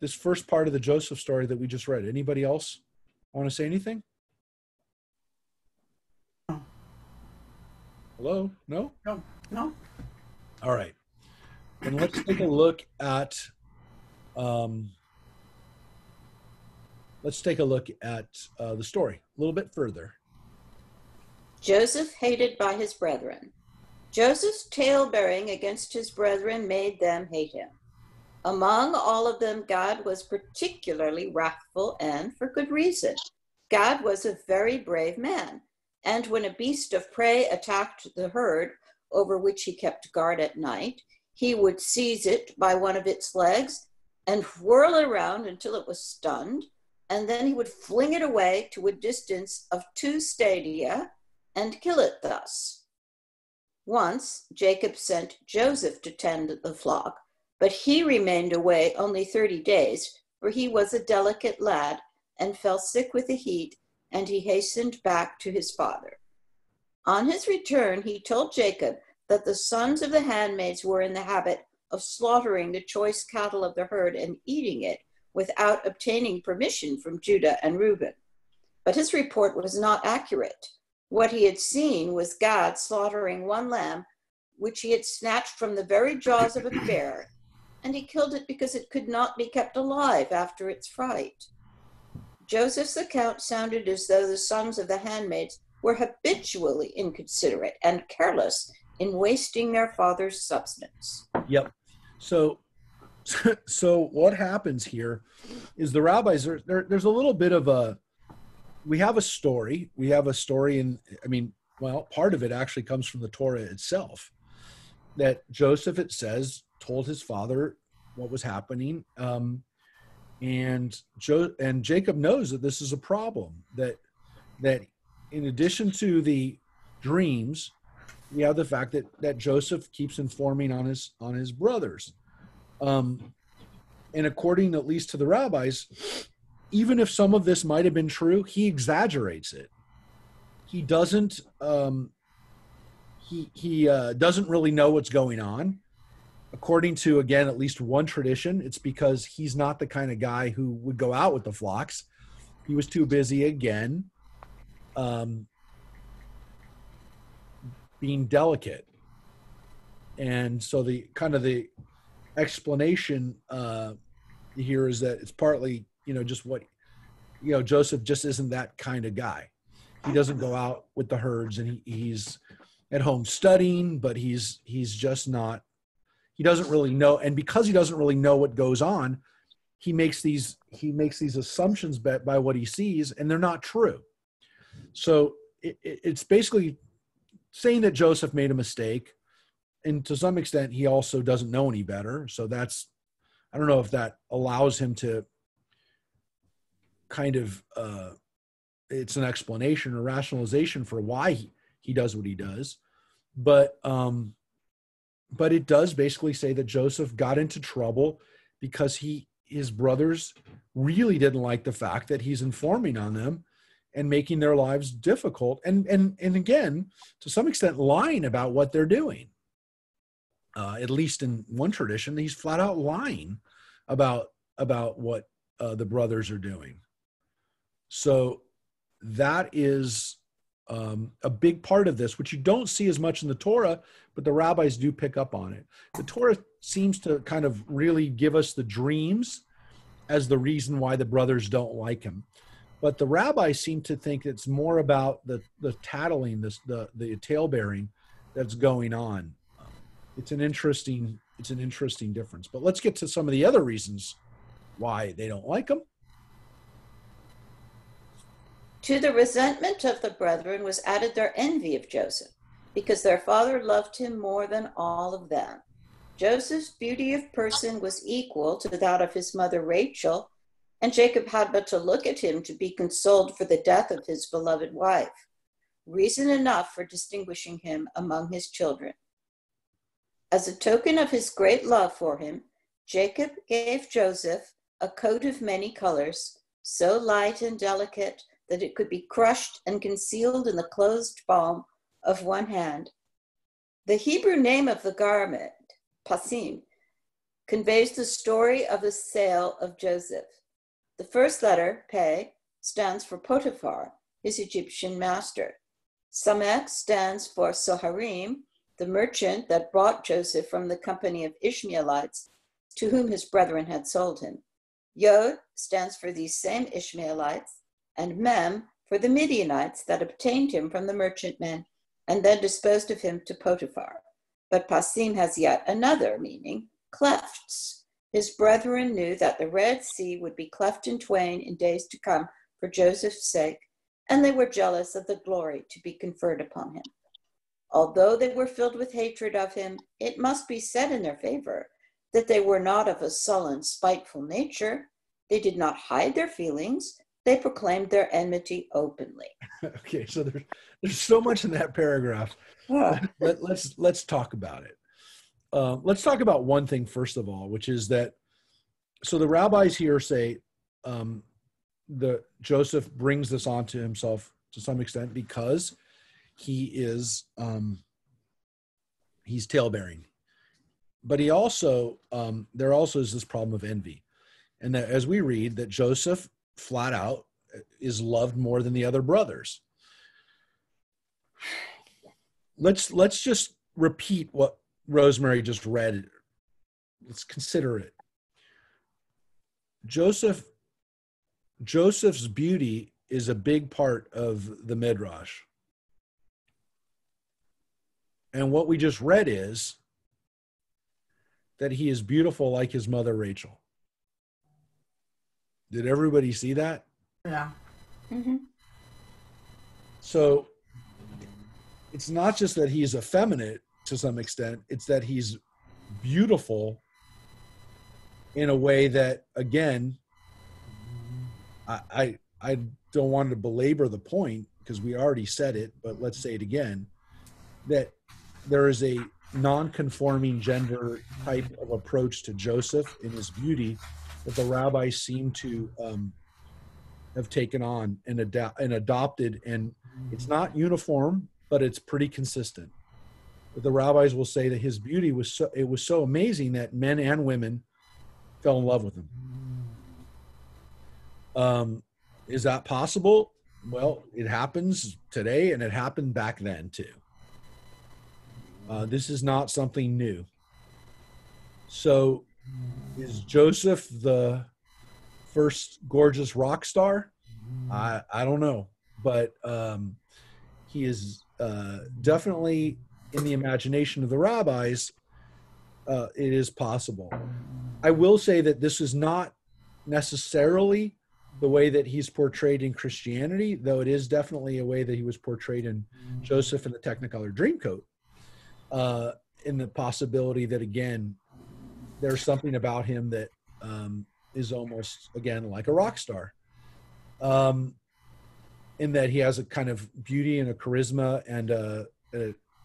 first part of the Joseph story that we just read? Anybody else want to say anything? Hello? No? No. All right. And let's take a look at the story a little bit further. Joseph hated by his brethren. Joseph's tale-bearing against his brethren made them hate him. Among all of them, God was particularly wrathful, and for good reason. God was a very brave man, and when a beast of prey attacked the herd over which he kept guard at night, he would seize it by one of its legs and whirl it around until it was stunned, and then he would fling it away to a distance of 2 stadia and kill it thus. Once, Jacob sent Joseph to tend the flock, but he remained away only 30 days, for he was a delicate lad and fell sick with the heat, and he hastened back to his father. On his return, he told Jacob that the sons of the handmaids were in the habit of slaughtering the choice cattle of the herd and eating it without obtaining permission from Judah and Reuben. But his report was not accurate. What he had seen was God slaughtering one lamb, which he had snatched from the very jaws of a bear, and he killed it because it could not be kept alive after its fright. Joseph's account sounded as though the sons of the handmaids were habitually inconsiderate and careless in wasting their father's substance. Yep. So what happens here is the rabbis, there's a little bit of we have a story. Part of it actually comes from the Torah itself, that Joseph, it says, told his father what was happening. And Jacob knows that this is a problem, that in addition to the dreams, we have the fact that Joseph keeps informing on his brothers. And according at least to the rabbis, even if some of this might have been true, he exaggerates it. He doesn't doesn't really know what's going on. According to, again, at least one tradition, it's because he's not the kind of guy who would go out with the flocks. He was too busy, again, being delicate. And so the explanation here is that it's partly, just what, Joseph just isn't that kind of guy. He doesn't go out with the herds, and he's at home studying, but he's he doesn't really know. And because he doesn't really know what goes on, he makes these assumptions by what he sees, and they're not true. So it's basically saying that Joseph made a mistake, and to some extent he also doesn't know any better. So that's, I don't know if that allows him to kind of it's an explanation or rationalization for why he does what he does, but it does basically say that Joseph got into trouble because his brothers really didn't like the fact that he's informing on them and making their lives difficult, and again, to some extent, lying about what they're doing. At least in one tradition, he's flat out lying about what the brothers are doing. So that is a big part of this, which you don't see as much in the Torah, but the rabbis do pick up on it. The Torah seems to kind of really give us the dreams as the reason why the brothers don't like him. But the rabbis seem to think it's more about the tattling, the tale-bearing that's going on. It's an interesting difference. But let's get to some of the other reasons why they don't like him. To the resentment of the brethren was added their envy of Joseph, because their father loved him more than all of them. Joseph's beauty of person was equal to that of his mother Rachel, and Jacob had but to look at him to be consoled for the death of his beloved wife. Reason enough for distinguishing him among his children. As a token of his great love for him, Jacob gave Joseph a coat of many colors, so light and delicate that it could be crushed and concealed in the closed palm of one hand. The Hebrew name of the garment, pasim, conveys the story of the sale of Joseph. The first letter, Pe, stands for Potiphar, his Egyptian master. Samek stands for Soharim, the merchant that brought Joseph from the company of Ishmaelites to whom his brethren had sold him. Yod stands for these same Ishmaelites, and Mem for the Midianites that obtained him from the merchantmen and then disposed of him to Potiphar. But Pasim has yet another meaning, clefts. His brethren knew that the Red Sea would be cleft in twain in days to come for Joseph's sake, and they were jealous of the glory to be conferred upon him. Although they were filled with hatred of him, it must be said in their favor that they were not of a sullen, spiteful nature. They did not hide their feelings. They proclaimed their enmity openly. Okay, so there's so much in that paragraph. Let's talk about it. Let's talk about one thing first of all, which is that, so the rabbis here say the Joseph brings this onto himself to some extent because he is he's talebearing, but he also there also is this problem of envy, and that as we read that Joseph flat out is loved more than the other brothers. Let's just repeat what Rosemary just read. Let's consider it. Joseph's beauty is a big part of the Midrash. And what we just read is that he is beautiful like his mother Rachel. Did everybody see that? Yeah. Mm-hmm. So it's not just that he's effeminate to some extent, it's that he's beautiful in a way that, again, I don't want to belabor the point because we already said it, but let's say it again, that there is a non-conforming gender type of approach to Joseph in his beauty that the rabbis seem to have taken on and adopted, and it's not uniform, but it's pretty consistent. But the rabbis will say that his beauty was so amazing that men and women fell in love with him. Is that possible? Well, it happens today, and it happened back then too. This is not something new. So, is Joseph the first gorgeous rock star? I don't know, but he is definitely in the imagination of the rabbis It is possible. I will say that this is not necessarily the way that he's portrayed in Christianity, though it is definitely a way that he was portrayed in Joseph and the Technicolor Dreamcoat. In the possibility that, again, there's something about him that is almost, again, like a rock star, in that he has a kind of beauty and a charisma, and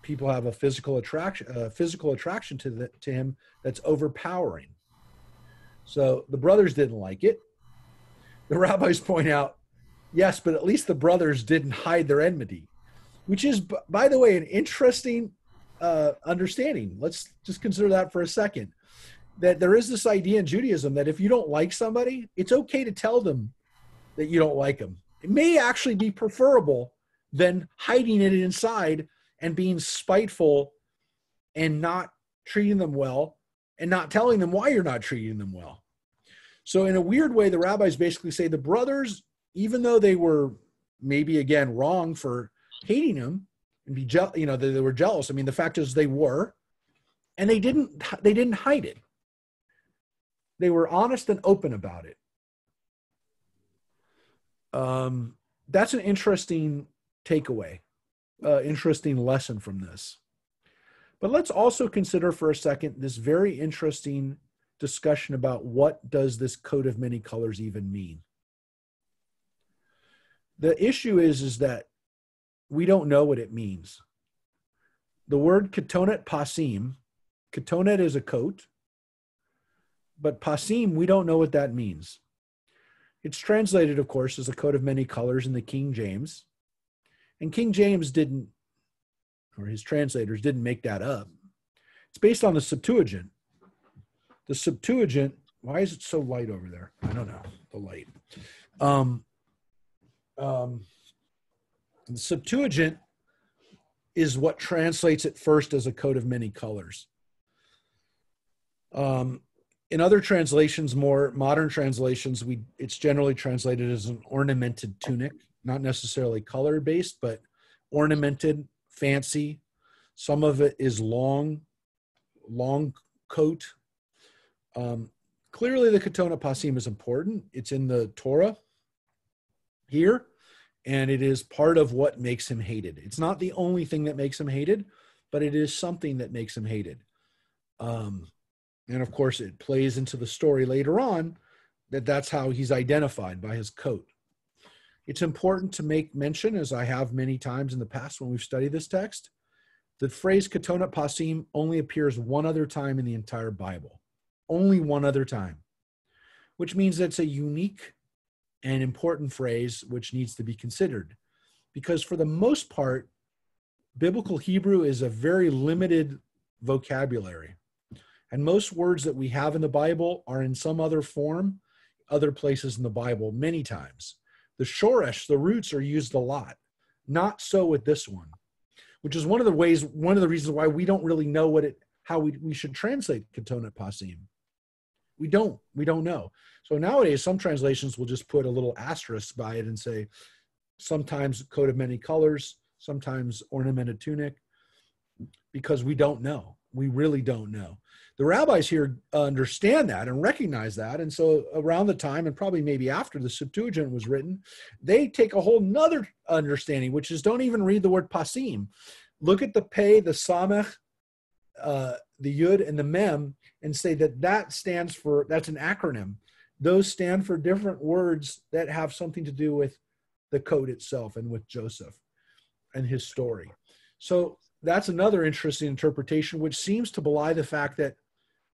people have a physical attraction to him that's overpowering. So the brothers didn't like it. The rabbis point out, yes, but at least the brothers didn't hide their enmity, which is, by the way, an interesting understanding. Let's just consider that for a second, that there is this idea in Judaism that if you don't like somebody, it's okay to tell them that you don't like them. It may actually be preferable than hiding it inside and being spiteful and not treating them well and not telling them why you're not treating them well. So in a weird way, the rabbis basically say the brothers, even though they were maybe, again, wrong for hating him and they were jealous. I mean, the fact is they were, and they didn't hide it. They were honest and open about it. That's an interesting takeaway, interesting lesson from this. But let's also consider for a second this very interesting discussion about what does this coat of many colors even mean. The issue is that we don't know what it means. The word ketonet pasim, ketonet is a coat, but pasim, we don't know what that means. It's translated, of course, as a coat of many colors in the King James. And King James didn't, or his translators didn't make that up. It's based on the Septuagint. The Septuagint, why is it so light over there? I don't know, the light. The Septuagint is what translates it first as a coat of many colors. In other translations, more modern translations, it's generally translated as an ornamented tunic, not necessarily color-based, but ornamented, fancy. Some of it is long coat. Clearly, the ketonet pasim is important. It's in the Torah here, and it is part of what makes him hated. It's not the only thing that makes him hated, but it is something that makes him hated. And of course, it plays into the story later on that's how he's identified, by his coat. It's important to make mention, as I have many times in the past when we've studied this text, the phrase ketonet pasim only appears one other time in the entire Bible. Only one other time, which means it's a unique and important phrase which needs to be considered. Because for the most part, biblical Hebrew is a very limited vocabulary. And most words that we have in the Bible are in some other form, other places in the Bible, many times. The shoresh, the roots, are used a lot. Not so with this one, which is one of the reasons why we don't really know how we should translate ketonet pasim. We don't know. So nowadays, some translations will just put a little asterisk by it and say, sometimes coat of many colors, sometimes ornamented tunic, because we don't know. We really don't know. The rabbis here understand that and recognize that. And so around the time, and probably maybe after the Septuagint was written, they take a whole nother understanding, which is don't even read the word pasim. Look at the pei, the samech, the yud, and the mem, and say that stands for, that's an acronym. Those stand for different words that have something to do with the coat itself and with Joseph and his story. So that's another interesting interpretation, which seems to belie the fact that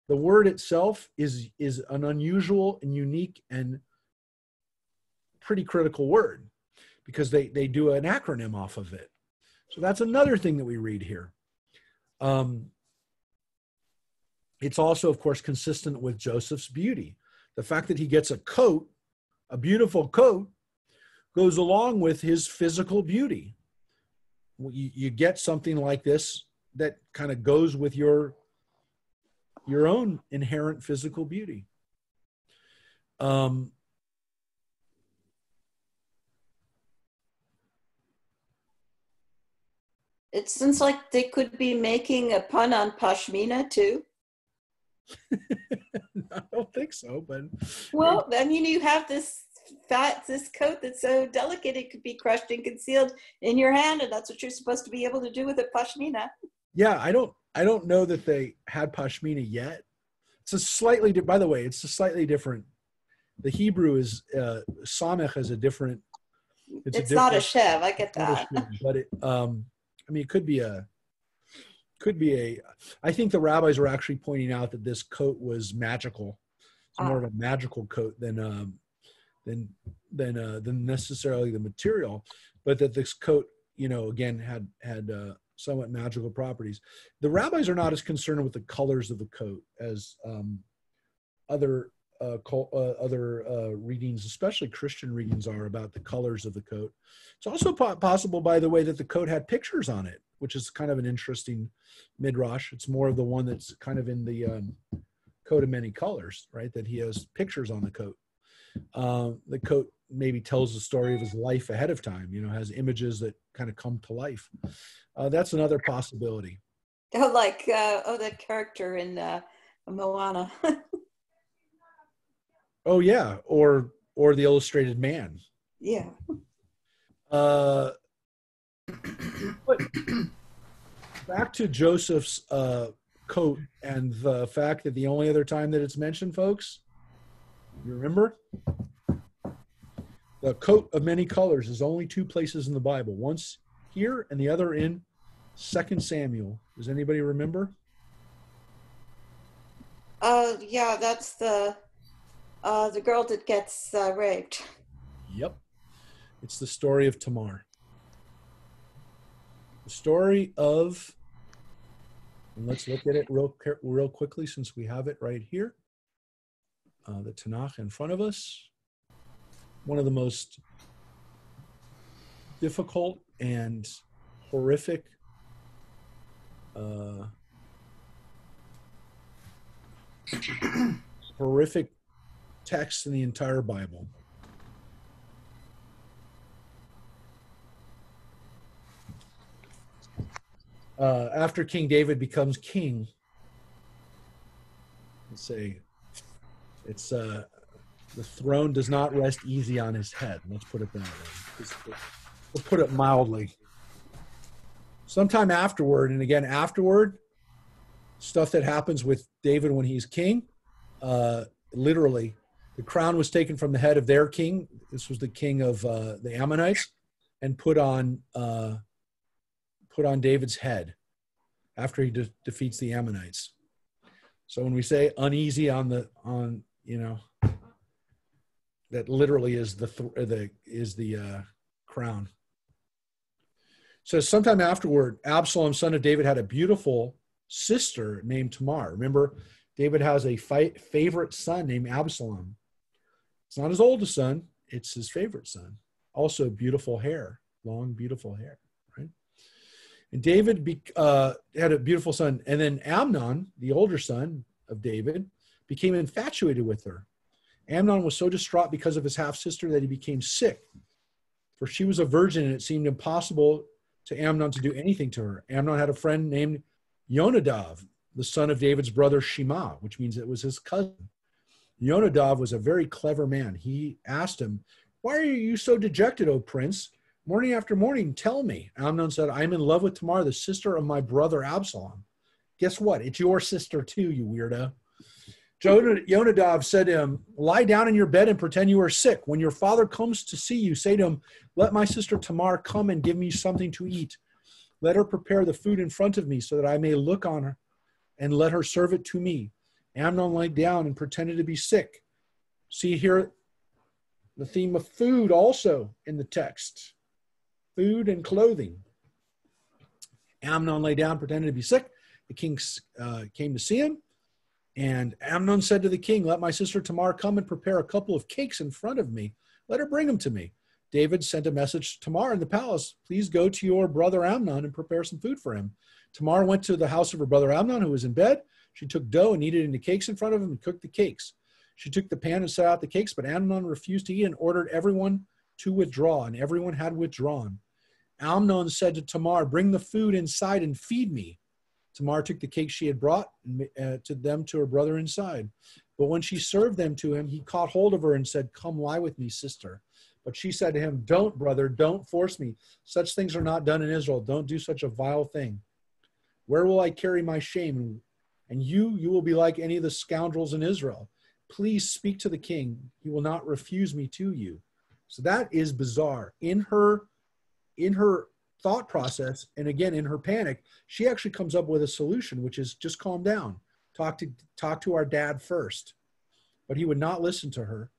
the word itself is an unusual and unique and pretty critical word, because they do an acronym off of it. So that's another thing that we read here. It's also, of course, consistent with Joseph's beauty. The fact that he gets a coat, a beautiful coat, goes along with his physical beauty. You get something like this that kind of goes with your own inherent physical beauty. It seems like they could be making a pun on pashmina too. I don't think so, but Well, I mean, you have this coat that's so delicate it could be crushed and concealed in your hand, and that's what you're supposed to be able to do with a pashmina. yeah, I don't know that they had pashmina yet. It's a slightly, by the way, it's a slightly different. The Hebrew is samech has a different. It's not a shev. I get that. But it, I mean, it could be a. I think the rabbis were actually pointing out that this coat was magical. It's more of a magical coat than necessarily the material, but that this coat, again, had somewhat magical properties. The rabbis are not as concerned with the colors of the coat as other readings, especially Christian readings, are about the colors of the coat. It's also possible, by the way, that the coat had pictures on it, which is kind of an interesting midrash. It's more of the one that's kind of in the coat of many colors, right? That he has pictures on the coat. The coat maybe tells the story of his life ahead of time, has images that kind of come to life. That's another possibility. Oh, like that character in Moana. Oh yeah, or the illustrated man. Yeah. But back to Joseph's coat and the fact that the only other time that it's mentioned, folks, you remember? The coat of many colors is only two places in the Bible. Once here and the other in 2 Samuel. Does anybody remember? Yeah, that's the girl that gets raped. Yep. It's the story of Tamar. The story of, and let's look at it real quickly since we have it right here. The Tanakh in front of us. One of the most difficult and horrific texts in the entire Bible. After King David becomes king, let's say it's the throne does not rest easy on his head. Let's put it that way. We'll put it mildly. Sometime afterward, and again afterward, stuff that happens with David when he's king, literally, the crown was taken from the head of their king. This was the king of the Ammonites, and put on David's head after he defeats the Ammonites. So when we say uneasy that literally is the crown. So sometime afterward, Absalom, son of David, had a beautiful sister named Tamar. Remember, David has a favorite son named Absalom. It's not his oldest son, it's his favorite son. Also beautiful hair, long, beautiful hair, right? And David had a beautiful son. And then Amnon, the older son of David, became infatuated with her. Amnon was so distraught because of his half-sister that he became sick. For she was a virgin, and it seemed impossible to Amnon to do anything to her. Amnon had a friend named Yonadav, the son of David's brother Shema, which means it was his cousin. Yonadav was a very clever man. He asked him, "Why are you so dejected, O prince? Morning after morning, tell me." Amnon said, "I'm in love with Tamar, the sister of my brother Absalom." Guess what? It's your sister too, you weirdo. Yonadav said to him, "Lie down in your bed and pretend you are sick. When your father comes to see you, say to him, 'Let my sister Tamar come and give me something to eat. Let her prepare the food in front of me so that I may look on her, and let her serve it to me.'" Amnon lay down and pretended to be sick. See here the theme of food also in the text. Food and clothing. Amnon lay down, pretended to be sick. The king came to see him. And Amnon said to the king, "Let my sister Tamar come and prepare a couple of cakes in front of me. Let her bring them to me." David sent a message to Tamar in the palace, "Please go to your brother Amnon and prepare some food for him." Tamar went to the house of her brother Amnon, who was in bed. She took dough and kneaded it into cakes in front of him and cooked the cakes. She took the pan and set out the cakes, but Amnon refused to eat and ordered everyone to withdraw, and everyone had withdrawn. Amnon said to Tamar, "Bring the food inside and feed me." Tamar took the cake she had brought to them to her brother inside. But when she served them to him, he caught hold of her and said, "Come lie with me, sister." But she said to him, "Don't, brother, don't force me. Such things are not done in Israel. Don't do such a vile thing. Where will I carry my shame? And you will be like any of the scoundrels in Israel. Please speak to the king. He will not refuse me to you." So that is bizarre. In her thought process, and again, in her panic, she actually comes up with a solution, which is just calm down. Talk to our dad first. But he would not listen to her.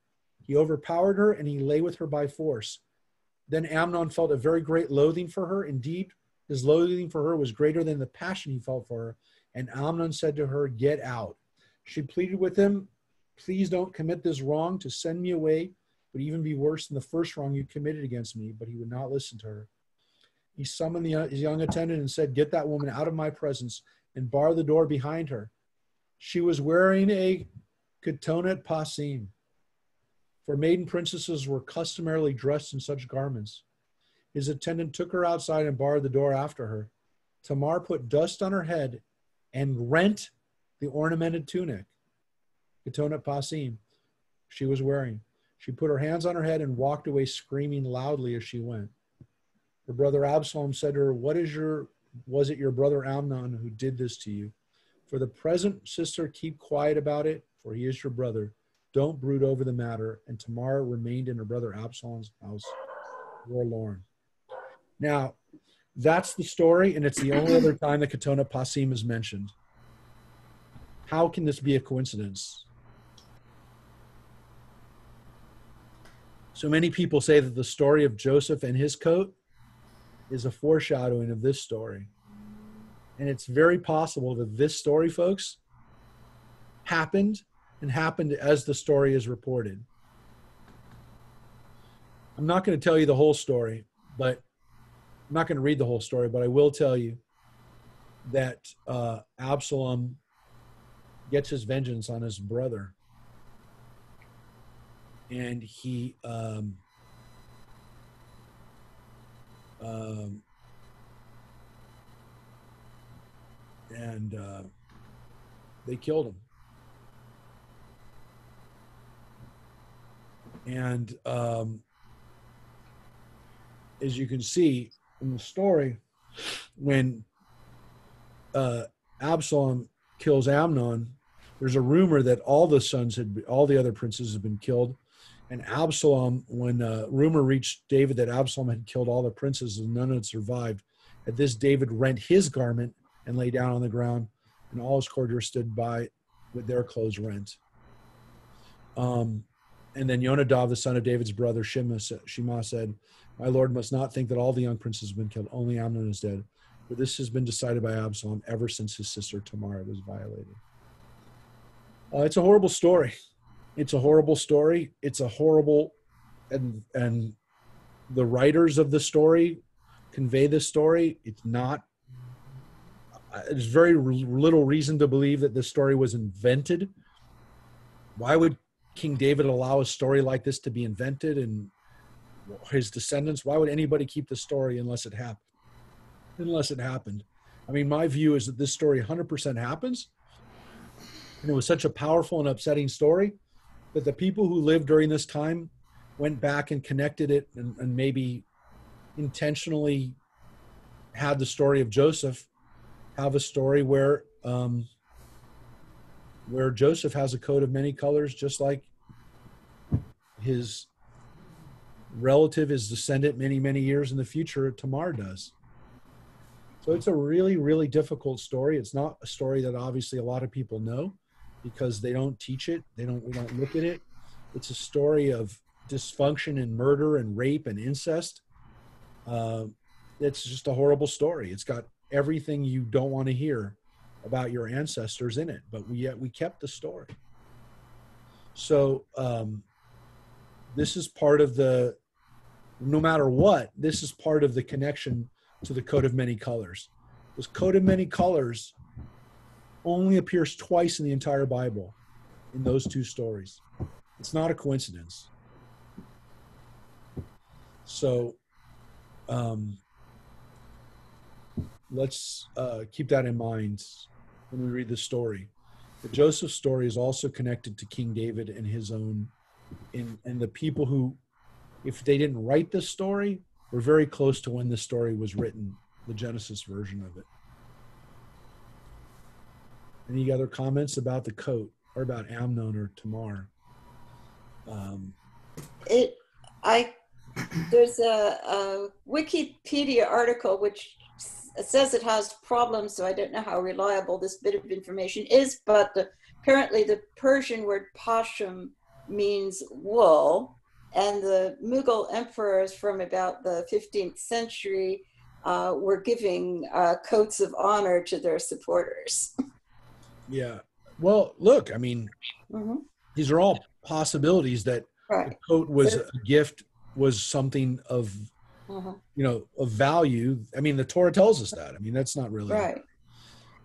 He overpowered her and he lay with her by force. Then Amnon felt a very great loathing for her. Indeed, his loathing for her was greater than the passion he felt for her. And Amnon said to her, "Get out." She pleaded with him, "Please don't commit this wrong. To send me away would even be worse than the first wrong you committed against me." But he would not listen to her. He summoned his young attendant and said, "Get that woman out of my presence and bar the door behind her." She was wearing a ketonet pasim, for maiden princesses were customarily dressed in such garments. His attendant took her outside and barred the door after her. Tamar put dust on her head and rent the ornamented tunic, ketonet pasim, she was wearing. She put her hands on her head and walked away screaming loudly as she went. Her brother Absalom said to her, was it your brother Amnon who did this to you? For the present, sister, keep quiet about it, for he is your brother. Don't brood over the matter. And Tamar remained in her brother Absalom's house, forlorn. Now, that's the story, and it's the only other time the Ketonet Pasim is mentioned. How can this be a coincidence? So many people say that the story of Joseph and his coat is a foreshadowing of this story. And it's very possible that this story, folks, happened as the story is reported. I'm not going to tell you the whole story, but I'm not going to read the whole story, but I will tell you that Absalom gets his vengeance on his brother. And he they killed him. And as you can see in the story, when Absalom kills Amnon, there's a rumor that all the other princes had been killed. And Absalom, when rumor reached David that Absalom had killed all the princes and none had survived, at this David rent his garment and lay down on the ground, and all his courtiers stood by with their clothes rent. And then Yonadav, the son of David's brother, Shema said, "My lord must not think that all the young princes have been killed. Only Amnon is dead. For this has been decided by Absalom ever since his sister Tamar was violated." It's a horrible story. It's a horrible story. It's a horrible, and the writers of the story convey this story. There's very little reason to believe that this story was invented. Why would King David allow a story like this to be invented, and his descendants? Why would anybody keep the story unless it happened? I mean, my view is that this story 100% happens. And it was such a powerful and upsetting story that the people who lived during this time went back and connected it and maybe intentionally had the story of Joseph have a story where Joseph has a coat of many colors, just like his relative, his descendant, many, many years in the future, Tamar does. So it's a really, really difficult story. It's not a story that obviously a lot of people know because they don't teach it. We don't look at it. It's a story of dysfunction and murder and rape and incest. It's just a horrible story. It's got everything you don't want to hear about your ancestors in it, but we kept the story. So this is part of no matter what, this is part of the connection to the coat of many colors. This coat of many colors only appears twice in the entire Bible, in those two stories. It's not a coincidence. So let's keep that in mind when we read the story. That Joseph's story is also connected to King David and his own, and the people who, if they didn't write this story, were very close to when the story was written, the Genesis version of it. Any other comments about the coat or about Amnon or Tamar? There's a Wikipedia article which says it has problems, so I don't know how reliable this bit of information is, but apparently the Persian word pasham means wool, and the Mughal emperors from about the 15th century were giving coats of honor to their supporters. Yeah. Well, look, I mean, these are all possibilities that the coat was a gift, was something of, of value. I mean, the Torah tells us that. I mean, that's not really right.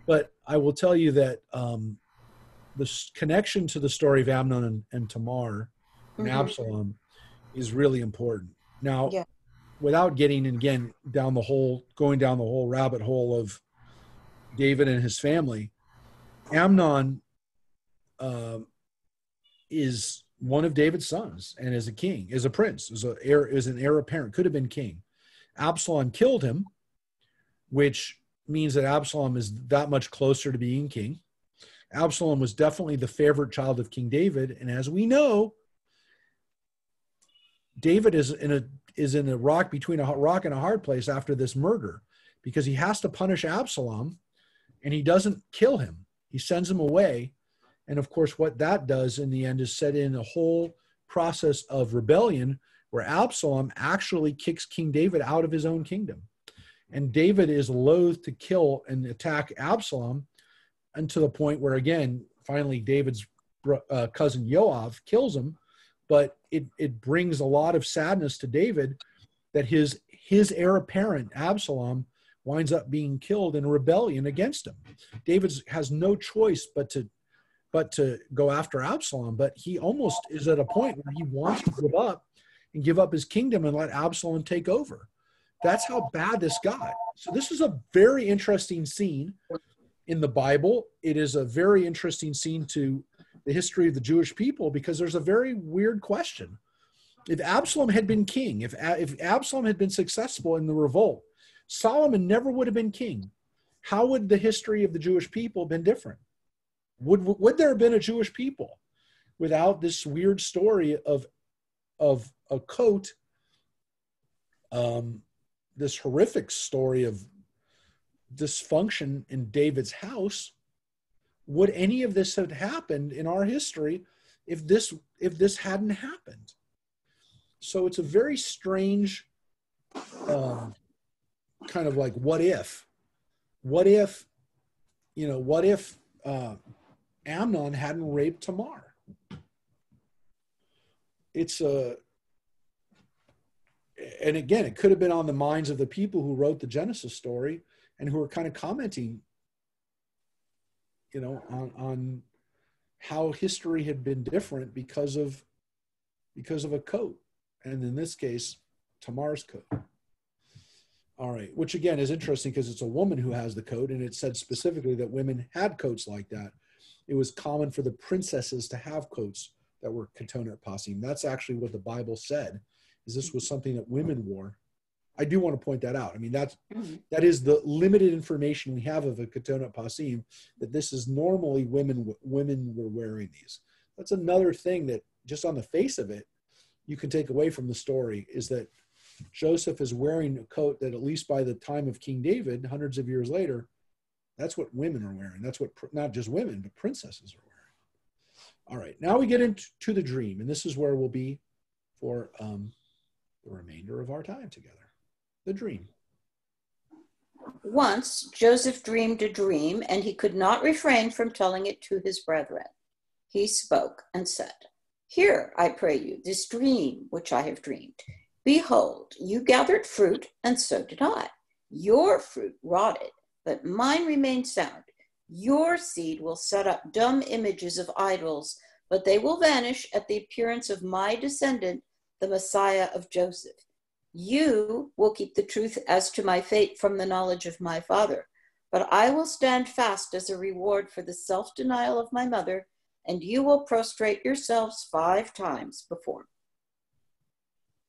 But I will tell you that the connection to the story of Amnon and Tamar and Absalom is really important. Now, without getting, again, going down the whole rabbit hole of David and his family, Amnon is one of David's sons and is a king, is a prince, is an heir apparent, could have been king. Absalom killed him, which means that Absalom is that much closer to being king. Absalom was definitely the favorite child of King David, and as we know, David is in a rock between a rock and a hard place after this murder, because he has to punish Absalom, and he doesn't kill him. He sends him away. And of course, what that does in the end is set in a whole process of rebellion where Absalom actually kicks King David out of his own kingdom. And David is loath to kill and attack Absalom, and to the point where, again, finally David's cousin Joab kills him. But it brings a lot of sadness to David that his heir apparent, Absalom, winds up being killed in a rebellion against him. David has no choice but to go after Absalom, but he almost is at a point where he wants to give up his kingdom and let Absalom take over. That's how bad this got. So this is a very interesting scene in the Bible. It is a very interesting scene to the history of the Jewish people, because there's a very weird question. If Absalom had been king, if Absalom had been successful in the revolt, Solomon never would have been king. How would the history of the Jewish people have been different? Would there have been a Jewish people without this weird story of a coat, this horrific story of dysfunction in David's house? Would any of this have happened in our history if this hadn't happened? So it's a very strange kind of like, what if Amnon hadn't raped Tamar? And again, it could have been on the minds of the people who wrote the Genesis story and who were kind of commenting, on how history had been different because of a coat. And in this case, Tamar's coat. All right, which again is interesting because it's a woman who has the coat, and it said specifically that women had coats like that. It was common for the princesses to have coats that were ketonet pasim. That's actually what the Bible said, is this was something that women wore. I do want to point that out. I mean, that is the limited information we have of a ketonet pasim, that this is normally women were wearing these. That's another thing that just on the face of it, you can take away from the story, is that Joseph is wearing a coat that, at least by the time of King David, hundreds of years later, that's what women are wearing. That's what not just women, but princesses are wearing. All right, now we get into the dream, and this is where we'll be for the remainder of our time together. The dream. Once Joseph dreamed a dream, and he could not refrain from telling it to his brethren. He spoke and said, "Hear, I pray you, this dream which I have dreamed. Behold, you gathered fruit, and so did I. Your fruit rotted, but mine remained sound. Your seed will set up dumb images of idols, but they will vanish at the appearance of my descendant, the Messiah of Joseph. You will keep the truth as to my fate from the knowledge of my father, but I will stand fast as a reward for the self-denial of my mother, and you will prostrate yourselves 5 times before me.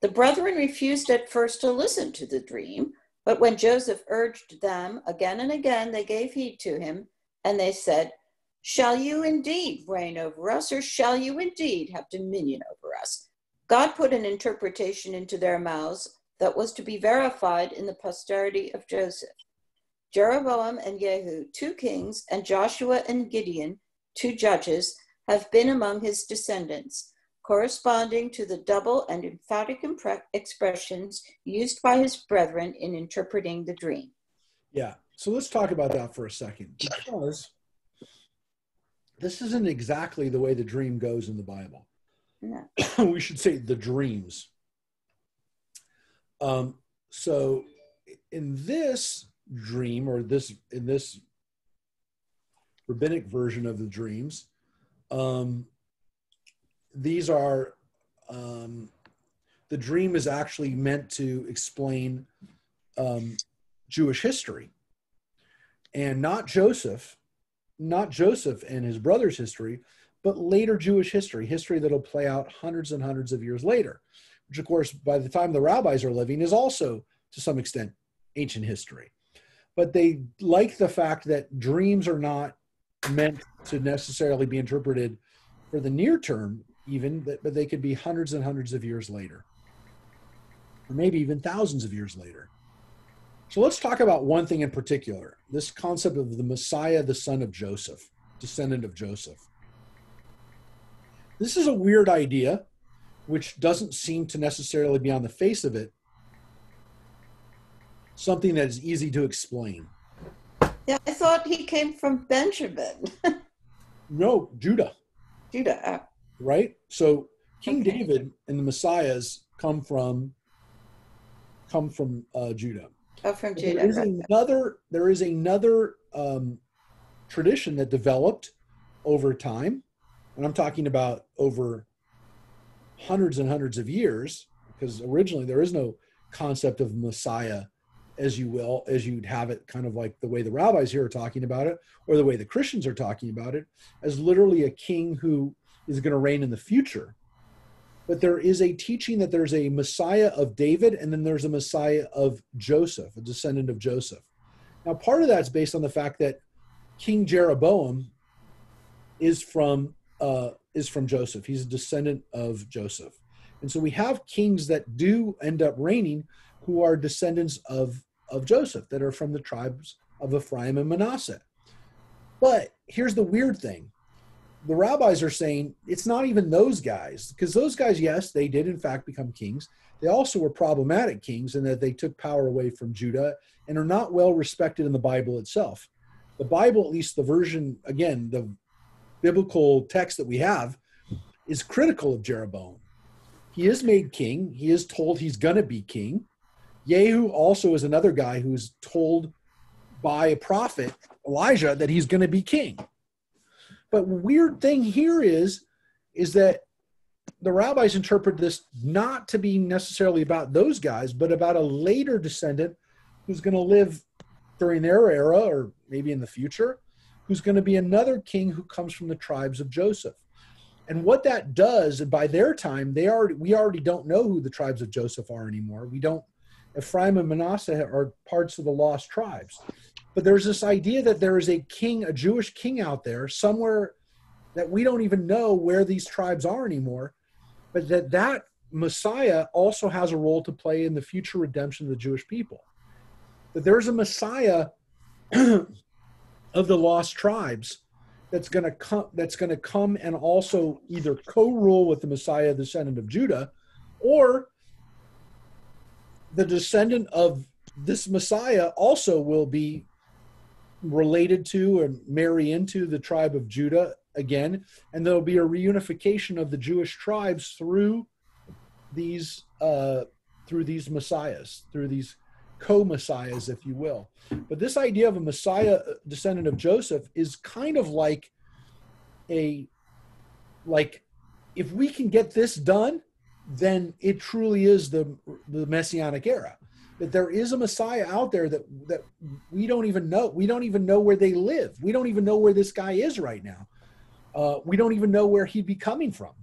The brethren refused at first to listen to the dream, but when Joseph urged them again and again, they gave heed to him, and they said, shall you indeed reign over us, or shall you indeed have dominion over us? God put an interpretation into their mouths that was to be verified in the posterity of Joseph. Jeroboam and Jehu, 2 kings, and Joshua and Gideon, 2 judges, have been among his descendants, corresponding to the double and emphatic expressions used by his brethren in interpreting the dream. Yeah. So let's talk about that for a second, because this isn't exactly the way the dream goes in the Bible. No. We should say the dreams. So in this dream, or in this rabbinic version of the dreams, these are, the dream is actually meant to explain Jewish history, and not Joseph and his brother's history, but later Jewish history that'll play out hundreds and hundreds of years later, which of course, by the time the rabbis are living, is also to some extent ancient history. But they like the fact that dreams are not meant to necessarily be interpreted for the near term even, but they could be hundreds and hundreds of years later, or maybe even thousands of years later. So let's talk about one thing in particular, this concept of the Messiah, the son of Joseph, descendant of Joseph. This is a weird idea, which doesn't seem to necessarily be on the face of it something that is easy to explain. Yeah, I thought he came from Benjamin. No, Judah. Judah. Right? So King Okay. David and the Messiahs come from Judah. Oh, from But Judah. there is another tradition that developed over time, and I'm talking about over hundreds and hundreds of years, because originally there is no concept of Messiah, as you'd have it, kind of like the way the rabbis here are talking about it, or the way the Christians are talking about it, as literally a king who is going to reign in the future. But there is a teaching that there's a Messiah of David, and then there's a Messiah of Joseph, a descendant of Joseph. Now, part of that's based on the fact that King Jeroboam is from Joseph. He's a descendant of Joseph. And so we have kings that do end up reigning who are descendants of Joseph, that are from the tribes of Ephraim and Manasseh. But here's the weird thing. The rabbis are saying it's not even those guys, because those guys, yes, they did in fact become kings. They also were problematic kings in that they took power away from Judah and are not well respected in the Bible itself. The Bible, at least the version, again, the biblical text that we have, is critical of Jeroboam. He is made king. He is told he's going to be king. Jehu also is another guy who's told by a prophet, Elijah, that he's going to be king. But weird thing here is that the rabbis interpret this not to be necessarily about those guys, but about a later descendant who's going to live during their era, or maybe in the future, who's going to be another king who comes from the tribes of Joseph. And what that does, by their time, we already don't know who the tribes of Joseph are anymore. Ephraim and Manasseh are parts of the lost tribes. But there's this idea that there is a Jewish king out there somewhere that we don't even know where these tribes are anymore, but that Messiah also has a role to play in the future redemption of the Jewish people. That there's a Messiah of the lost tribes that's going to come and also either co-rule with the Messiah, the descendant of Judah, or the descendant of this Messiah also will be related to and marry into the tribe of Judah again, and there'll be a reunification of the Jewish tribes through these messiahs, through these co-messiahs, if you will. But this idea of a Messiah descendant of Joseph is kind of like if we can get this done, then it truly is the Messianic era. That there is a Messiah out there that we don't even know. We don't even know where they live. We don't even know where this guy is right now. We don't even know where he'd be coming from.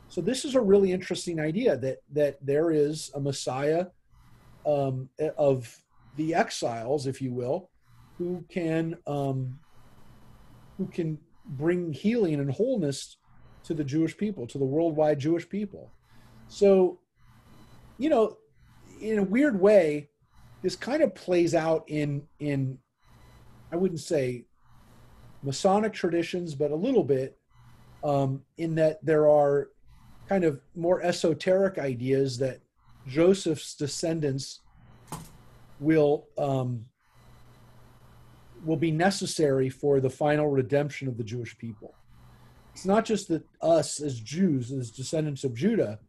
So this is a really interesting idea that there is a Messiah of the exiles, if you will, who can bring healing and wholeness to the Jewish people, to the worldwide Jewish people. So, in a weird way, this kind of plays out in I wouldn't say Masonic traditions, but a little bit, in that there are kind of more esoteric ideas that Joseph's descendants will be necessary for the final redemption of the Jewish people. It's not just that us as Jews, as descendants of Judah,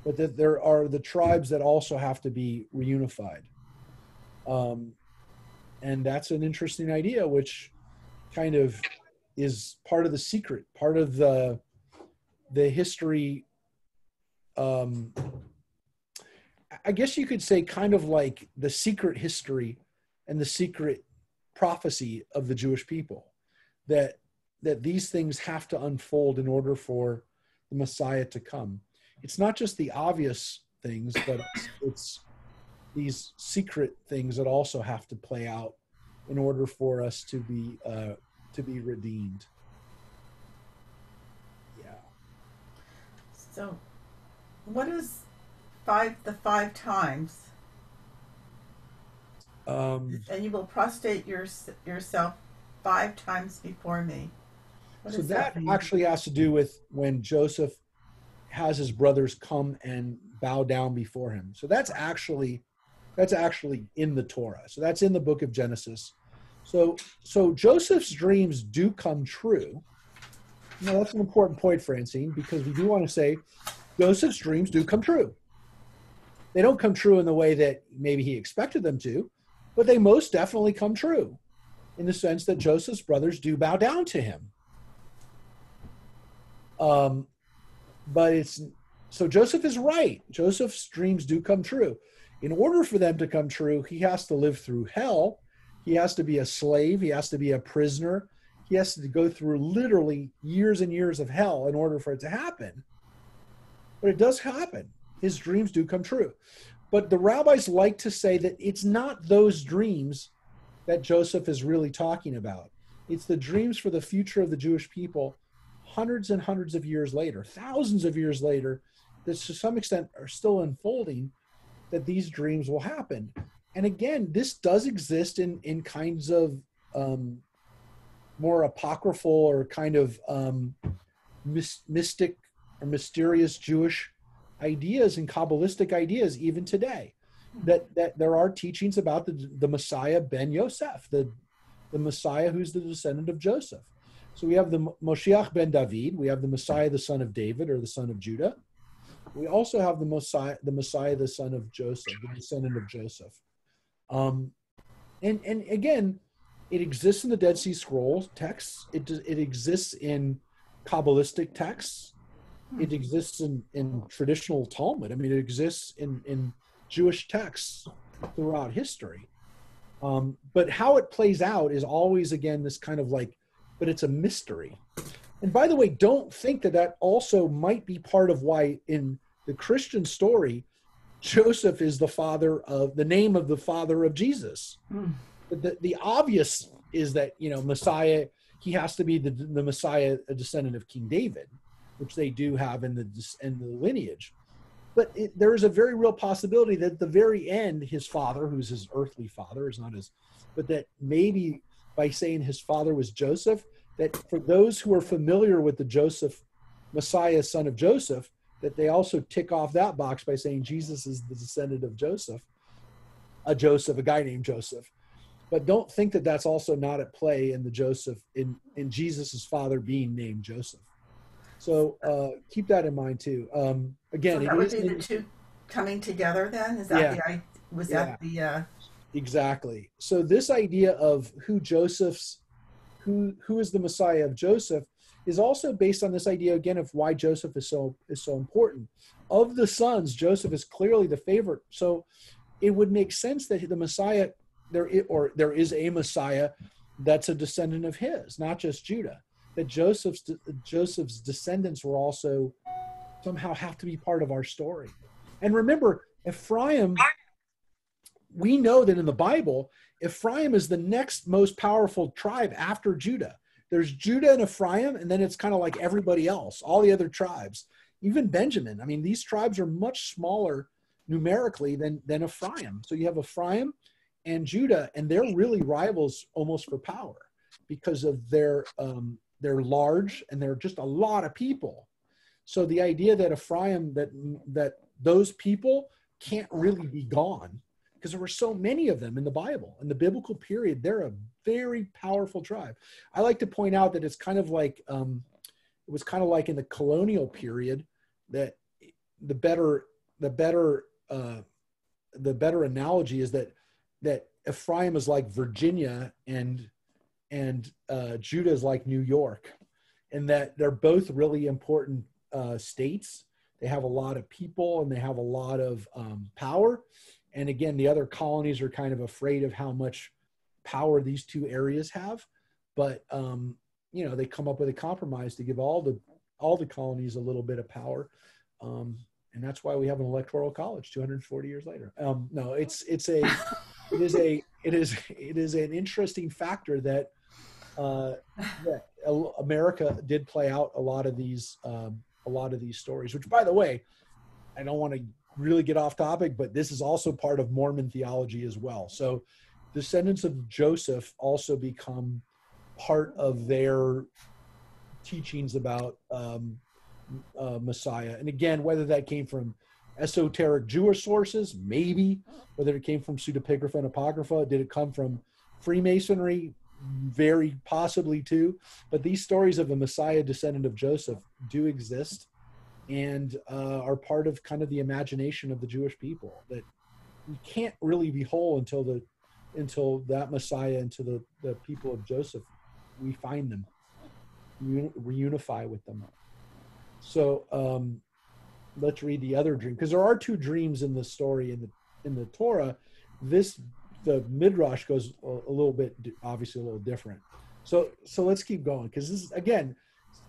but that there are the tribes that also have to be reunified. And that's an interesting idea, which kind of is part of the secret, part of the history. I guess you could say kind of like the secret history and the secret prophecy of the Jewish people, that these things have to unfold in order for the Messiah to come. It's not just the obvious things, but it's these secret things that also have to play out in order for us to be redeemed. Yeah. So, what is the five times? And you will prostrate yourself 5 times before me. So that actually has to do with when Joseph has his brothers come and bow down before him. So that's actually in the Torah. So that's in the book of Genesis. So Joseph's dreams do come true. That's an important point, Francine, because we do want to say Joseph's dreams do come true. They don't come true in the way that maybe he expected them to, but they most definitely come true in the sense that Joseph's brothers do bow down to him. So Joseph is right. Joseph's dreams do come true. In order for them to come true, he has to live through hell. He has to be a slave. He has to be a prisoner. He has to go through literally years and years of hell in order for it to happen. But it does happen. His dreams do come true. But the rabbis like to say that it's not those dreams that Joseph is really talking about. It's the dreams for the future of the Jewish people hundreds and hundreds of years later, thousands of years later, that to some extent are still unfolding, that these dreams will happen. And again, this does exist in kinds of more apocryphal or kind of mystic or mysterious Jewish ideas and Kabbalistic ideas even today, that there are teachings about the Messiah ben Yosef, the Messiah who's the descendant of Joseph. So we have the Moshiach ben David, we have the Messiah, the son of David or the son of Judah. We also have the Messiah, the son of Joseph, the descendant of Joseph. And again, it exists in the Dead Sea Scrolls texts. It exists in Kabbalistic texts. It exists in traditional Talmud. I mean, it exists in Jewish texts throughout history. But how it plays out is always, again, this kind of like, but it's a mystery. And by the way, don't think that also might be part of why in the Christian story, Joseph is the name of the father of Jesus. The obvious is that, Messiah, he has to be the Messiah, a descendant of King David, which they do have in the lineage. But there is a very real possibility that at the very end, his father, who's his earthly father, is not his, but that maybe by saying his father was Joseph, that for those who are familiar with the Joseph, Messiah, son of Joseph, that they also tick off that box by saying Jesus is the descendant of Joseph, a guy named Joseph. But don't think that that's also not at play in the Joseph, in Jesus's father being named Joseph. So keep that in mind too. Again, so that would be the two coming together then? Is that Exactly. So this idea of who is the Messiah of Joseph is also based on this idea again of why Joseph is so important. Of the sons, Joseph is clearly the favorite. So it would make sense that the Messiah there is a Messiah that's a descendant of his, not just Judah. That Joseph's descendants were also somehow have to be part of our story. And remember, Ephraim, we know that in the Bible, Ephraim is the next most powerful tribe after Judah. There's Judah and Ephraim, and then it's kind of like everybody else, all the other tribes, even Benjamin. I mean, these tribes are much smaller numerically than Ephraim. So you have Ephraim and Judah, and they're really rivals almost for power because of they're large and they're just a lot of people. So the idea that Ephraim, that those people can't really be gone because there were so many of them in the Bible. In the biblical period, they're a very powerful tribe. I like to point out that it's kind of like, it was kind of like in the colonial period that the better analogy is that Ephraim is like Virginia and Judah is like New York, and that they're both really important states. They have a lot of people and they have a lot of power. And again, the other colonies are kind of afraid of how much power these two areas have. But, they come up with a compromise to give all the colonies a little bit of power. And that's why we have an electoral college 240 years later. No, it is an interesting factor that America did play out a lot of these stories, which, by the way, I don't want to really get off topic, but this is also part of Mormon theology as well. So descendants of Joseph also become part of their teachings about Messiah. And again, whether that came from esoteric Jewish sources, maybe, whether it came from pseudepigrapha and apocrypha, did it come from Freemasonry? Very possibly too. But these stories of a Messiah descendant of Joseph do exist and are part of kind of the imagination of the Jewish people, that we can't really be whole until that Messiah, into the people of Joseph, we find them, reunify with them. So let's read the other dream, because there are two dreams in the story in the Torah. The Midrash goes a little bit, obviously a little different. So let's keep going, because this is, again,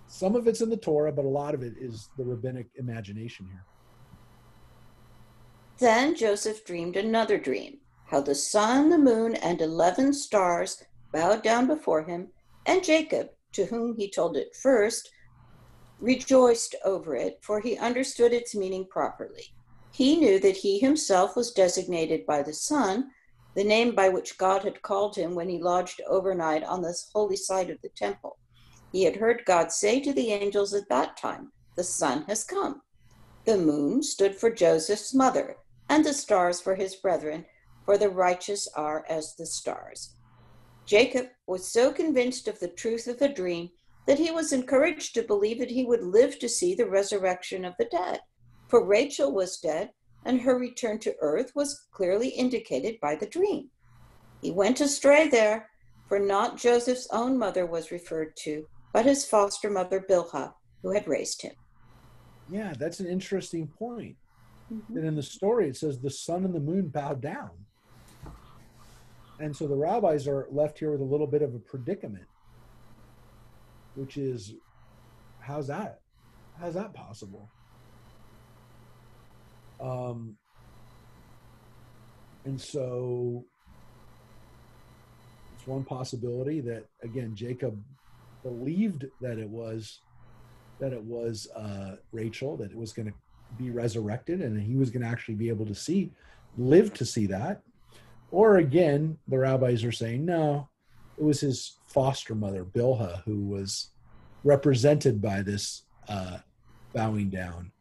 some of it's in the Torah, but a lot of it is the rabbinic imagination here. Then Joseph dreamed another dream, how the sun, the moon, and 11 stars bowed down before him, and Jacob, to whom he told it first, rejoiced over it, for he understood its meaning properly. He knew that he himself was designated by the sun, the name by which God had called him when he lodged overnight on this holy site of the temple. He had heard God say to the angels at that time, "The sun has come." The moon stood for Joseph's mother, and the stars for his brethren, for the righteous are as the stars. Jacob was so convinced of the truth of the dream that he was encouraged to believe that he would live to see the resurrection of the dead. For Rachel was dead, and her return to earth was clearly indicated by the dream. He went astray there, for not Joseph's own mother was referred to, but his foster mother Bilhah, who had raised him. Yeah, that's an interesting point. And in the story, it says the sun and the moon bowed down. And so the rabbis are left here with a little bit of a predicament, which is, how's that possible? And so it's one possibility that, again, Jacob believed that it was Rachel, that it was going to be resurrected, and he was going to actually be able to live to see that. Or again, the rabbis are saying, no, it was his foster mother, Bilhah, who was represented by this bowing down.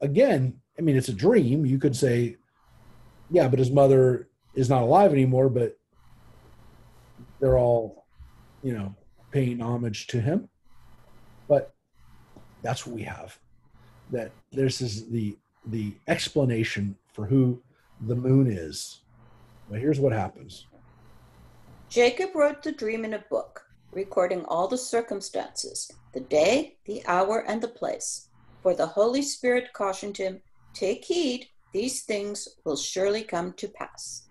Again, I mean, it's a dream. You could say, yeah, but his mother is not alive anymore, but they're all, paying homage to him. But that's what we have. That this is the explanation for who the moon is. But here's what happens. Jacob wrote the dream in a book, recording all the circumstances, the day, the hour, and the place. For the Holy Spirit cautioned him, "Take heed, these things will surely come to pass."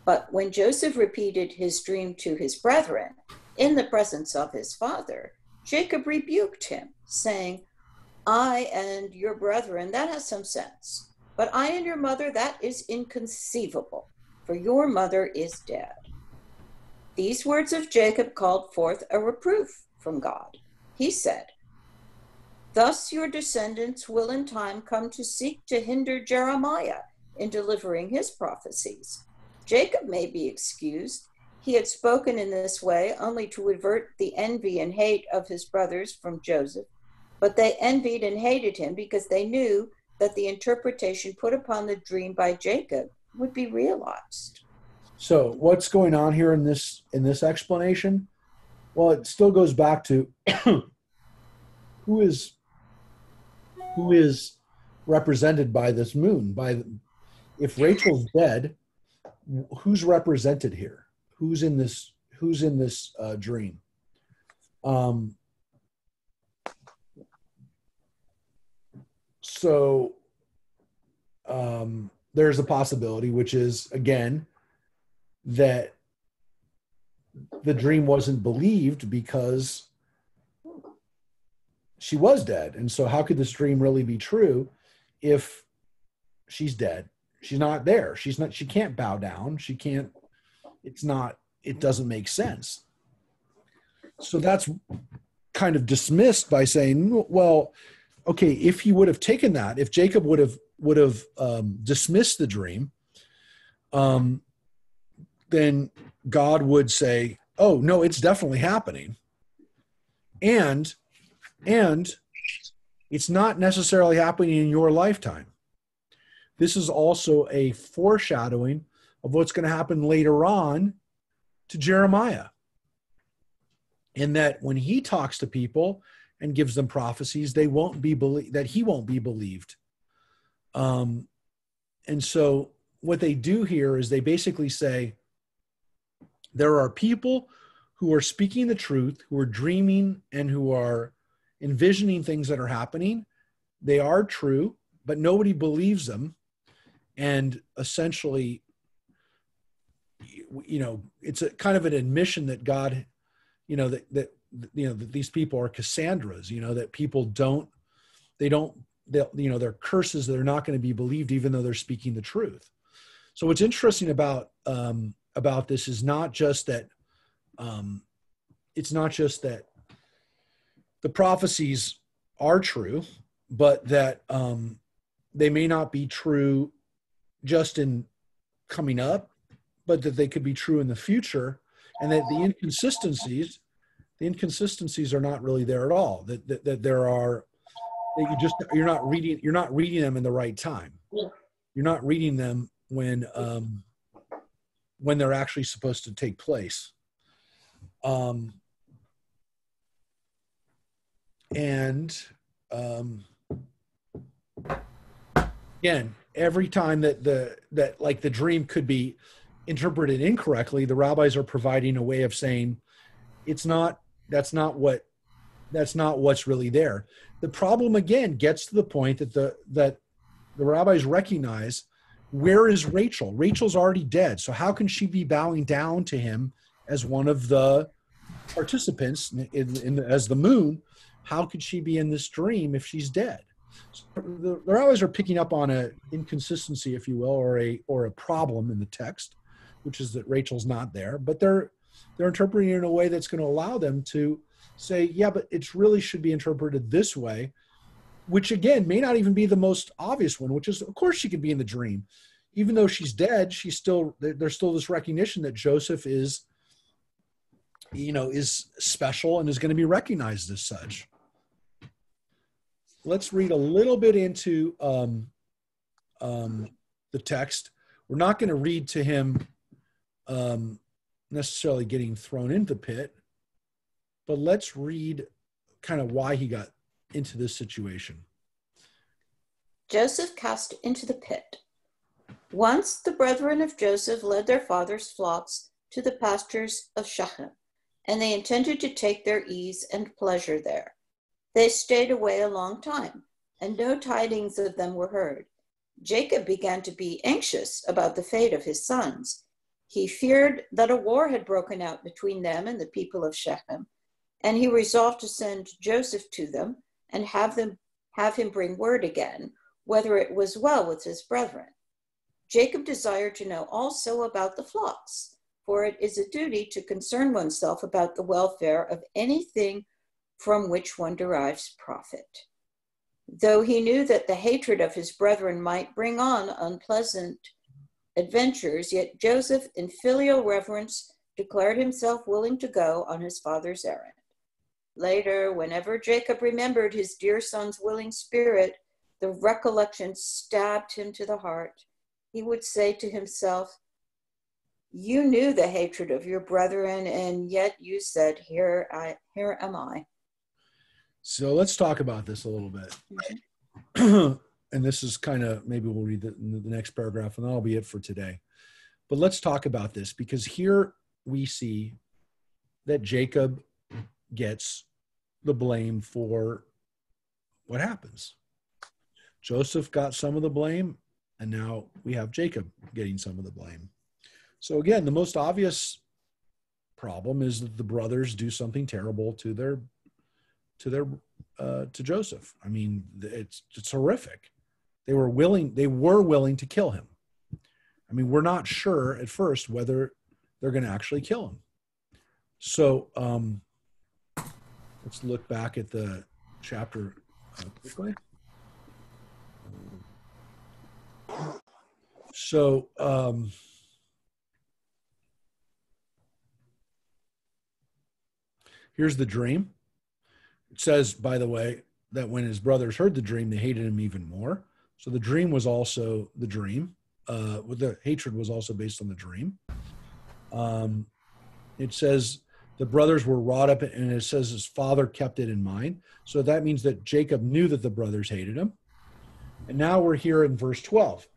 But when Joseph repeated his dream to his brethren in the presence of his father, Jacob rebuked him, saying, "I and your brethren, that has some sense. But I and your mother, that is inconceivable, for your mother is dead." These words of Jacob called forth a reproof from God. He said, "Thus your descendants will in time come to seek to hinder Jeremiah in delivering his prophecies." Jacob may be excused. He had spoken in this way only to avert the envy and hate of his brothers from Joseph, but they envied and hated him because they knew that the interpretation put upon the dream by Jacob would be realized. So what's going on here in this explanation? Well, it still goes back to who is represented by this moon. If Rachel's dead, who's represented here? Who's in this dream? So there's a possibility, which is, again, that the dream wasn't believed because she was dead. And so how could this dream really be true if she's dead? She's not there. She can't bow down. It doesn't make sense. So that's kind of dismissed by saying, well, okay, if he would have taken that, if Jacob would have dismissed the dream, then God would say, "Oh no, it's definitely happening, and it's not necessarily happening in your lifetime. This is also a foreshadowing of what's going to happen later on to Jeremiah, in that when he talks to people and gives them prophecies, they won't be that he won't be believed." And so what they do here is they basically say, there are people who are speaking the truth, who are dreaming and who are envisioning things that are happening. They are true, but nobody believes them. And essentially, it's a kind of an admission that God, that these people are Cassandras, that people they're curses that are not going to be believed, even though they're speaking the truth. So what's interesting about this is not just that the prophecies are true, but that they may not be true just in coming up, but that they could be true in the future, and that the inconsistencies are not really there at all. That there are, that you're not reading them in the right time. You're not reading them when they're actually supposed to take place. Again, every time that the dream could be interpreted incorrectly, the rabbis are providing a way of saying that's not what's really there. The problem again gets to the point that the rabbis recognize, where is Rachel? Rachel's already dead. So how can she be bowing down to him as one of the participants as the moon? How could she be in this dream if she's dead? So the rabbis are picking up on an inconsistency, if you will, or a problem in the text, which is that Rachel's not there, but they're interpreting it in a way that's going to allow them to say, yeah, but it really should be interpreted this way, which again may not even be the most obvious one, which is, of course, she could be in the dream. Even though she's dead, there's still this recognition that Joseph is special and is going to be recognized as such. Let's read a little bit into the text. We're not going to read to him necessarily getting thrown into the pit, but let's read kind of why he got into this situation. Joseph cast into the pit. Once the brethren of Joseph led their father's flocks to the pastures of Shechem, and they intended to take their ease and pleasure there. They stayed away a long time, and no tidings of them were heard. Jacob began to be anxious about the fate of his sons. He feared that a war had broken out between them and the people of Shechem, and he resolved to send Joseph to them and have him bring word again, whether it was well with his brethren. Jacob desired to know also about the flocks, for it is a duty to concern oneself about the welfare of anything from which one derives profit. Though he knew that the hatred of his brethren might bring on unpleasant adventures, yet Joseph, in filial reverence, declared himself willing to go on his father's errand. Later, whenever Jacob remembered his dear son's willing spirit, the recollection stabbed him to the heart. He would say to himself, "You knew the hatred of your brethren, and yet you said, here am I." So let's talk about this a little bit. And this is kind of, maybe we'll read the next paragraph and that'll be it for today. But let's talk about this, because here we see that Jacob gets the blame for what happens. Joseph got some of the blame, and now we have Jacob getting some of the blame. So again, the most obvious problem is that the brothers do something terrible to Joseph. I mean, it's horrific. They were willing to kill him. I mean, we're not sure at first whether they're going to actually kill him. So let's look back at the chapter quickly. So here's the dream. It says, by the way, that when his brothers heard the dream, they hated him even more. So the dream was also the dream. The hatred was also based on the dream. It says the brothers were wrought up, and it says his father kept it in mind. So that means that Jacob knew that the brothers hated him. And now we're here in verse 12.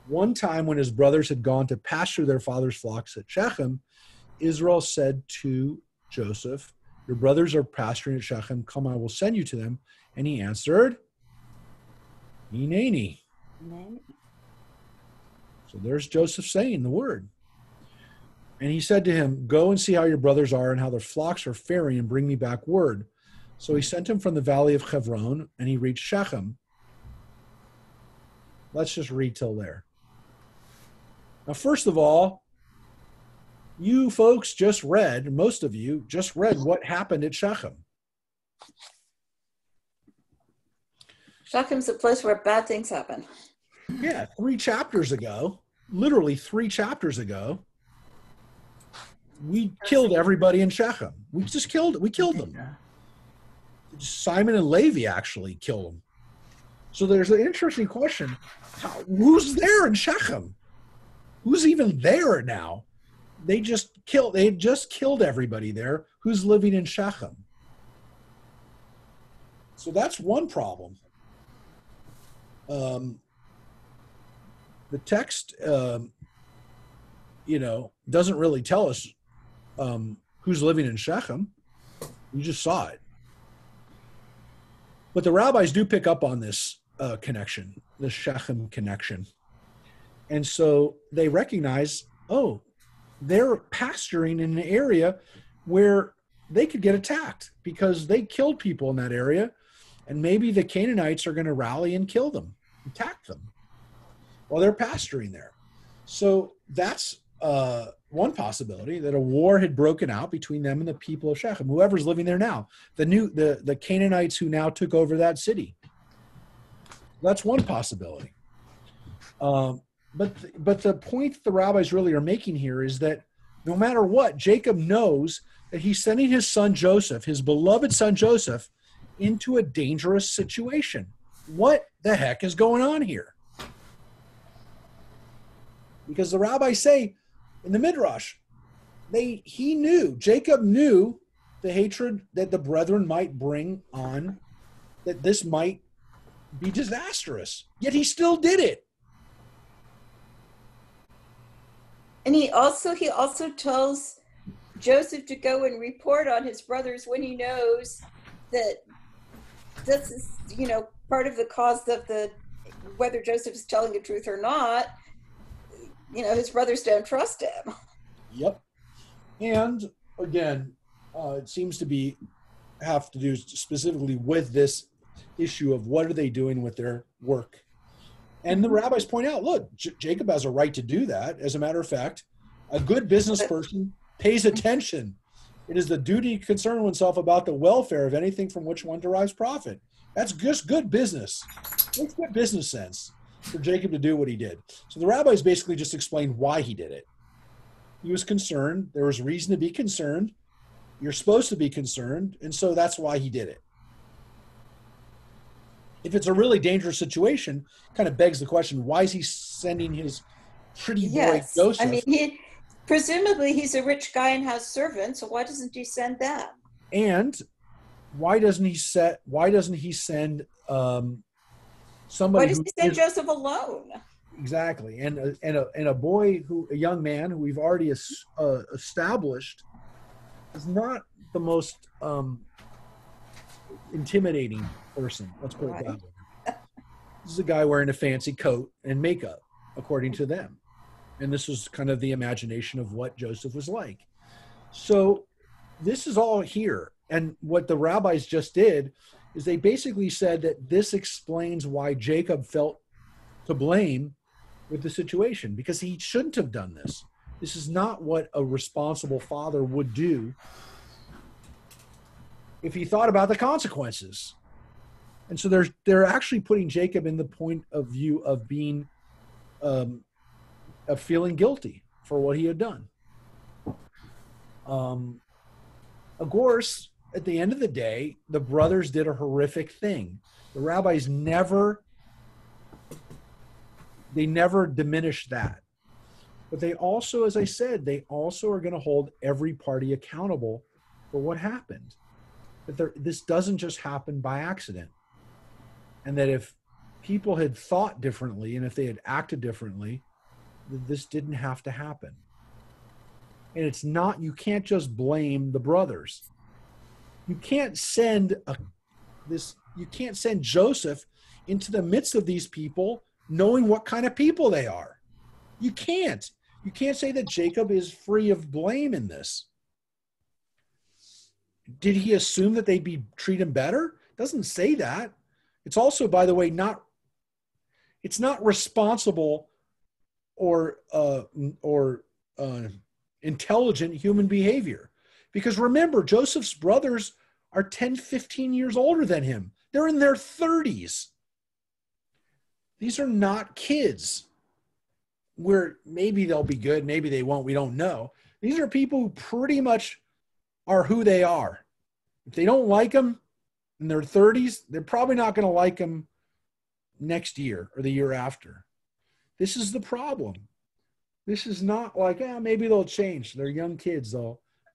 One time when his brothers had gone to pasture their father's flocks at Shechem, Israel said to Joseph, "Your brothers are pasturing at Shechem. Come, I will send you to them." And he answered, "Hineni." So there's Joseph saying the word. And he said to him, "Go and see how your brothers are and how their flocks are faring, and bring me back word." So he sent him from the valley of Hebron, and he reached Shechem. Let's just read till there. Now, first of all, you folks just read, most of you just read what happened at Shechem. Shechem's a place where bad things happen. Yeah, 3 chapters ago, literally 3 chapters ago, we killed everybody in Shechem. We killed them. Simon and Levi actually killed them. So there's an interesting question. Who's there in Shechem? Who's even there now? They just killed everybody there who's living in Shechem. So that's one problem. The text, doesn't really tell us who's living in Shechem. You just saw it. But the rabbis do pick up on this connection, the Shechem connection. And so they recognize, they're pasturing in an area where they could get attacked because they killed people in that area, and maybe the Canaanites are going to rally and kill them, attack them while they're pasturing there. So that's one possibility, that a war had broken out between them and the people of Shechem, whoever's living there now, the Canaanites who now took over that city. That's one possibility. But the point the rabbis really are making here is that no matter what, Jacob knows that he's sending his son Joseph, his beloved son Joseph, into a dangerous situation. What the heck is going on here? Because the rabbis say in the Midrash, Jacob knew the hatred that the brethren might bring on, that this might be disastrous, yet he still did it. And he also tells Joseph to go and report on his brothers when he knows that this is, part of the cause of whether Joseph is telling the truth or not, his brothers don't trust him. Yep. And again, it seems to have to do specifically with this issue of what are they doing with their work. And the rabbis point out, look, Jacob has a right to do that. As a matter of fact, a good business person pays attention. It is the duty to concern oneself about the welfare of anything from which one derives profit. That's just good business. Makes good business sense for Jacob to do what he did. So the rabbis basically just explained why he did it. He was concerned. There was reason to be concerned. You're supposed to be concerned. And so that's why he did it. If it's a really dangerous situation, kind of begs the question, why is he sending his pretty boy Joseph? I mean, presumably he's a rich guy and has servants, so why doesn't he send them? And why doesn't he send somebody? Why does he send Joseph alone? Exactly, and a boy a young man who we've already established is not the most intimidating person. Let's put it that way. This is a guy wearing a fancy coat and makeup, according to them. And this was kind of the imagination of what Joseph was like. So this is all here. And what the rabbis just did is they basically said that this explains why Jacob felt to blame with the situation, because he shouldn't have done this. This is not what a responsible father would do if he thought about the consequences. And so they're actually putting Jacob in the point of view of being of feeling guilty for what he had done. Of course, at the end of the day, the brothers did a horrific thing. The rabbis never diminished that. But they also, as I said, they also are going to hold every party accountable for what happened. That this doesn't just happen by accident. And that if people had thought differently and if they had acted differently, this didn't have to happen. And it's not, you can't just blame the brothers. You can't send Joseph into the midst of these people knowing what kind of people they are. You can't say that Jacob is free of blame in this. Did he assume that they'd treat him better? It doesn't say that. It's also, by the way, it's not responsible or intelligent human behavior. Because remember, Joseph's brothers are 10, 15 years older than him. They're in their 30s. These are not kids where maybe they'll be good, maybe they won't, we don't know. These are people who pretty much are who they are. If they don't like them in their 30s, they're probably not going to like them next year or the year after. This is the problem. This is not like, maybe they'll change. They're young kids,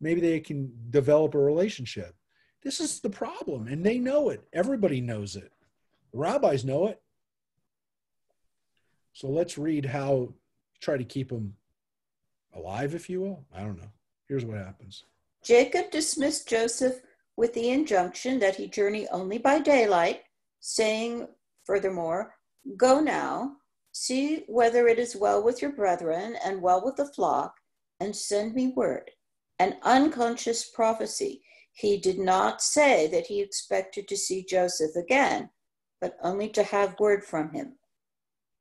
maybe they can develop a relationship. This is the problem, and they know it. Everybody knows it. The rabbis know it. So let's read how, try to keep them alive, if you will. I don't know. Here's what happens. Jacob dismissed Joseph with the injunction that he journey only by daylight, saying, furthermore, go now, see whether it is well with your brethren and well with the flock, and send me word. An unconscious prophecy. He did not say that he expected to see Joseph again, but only to have word from him.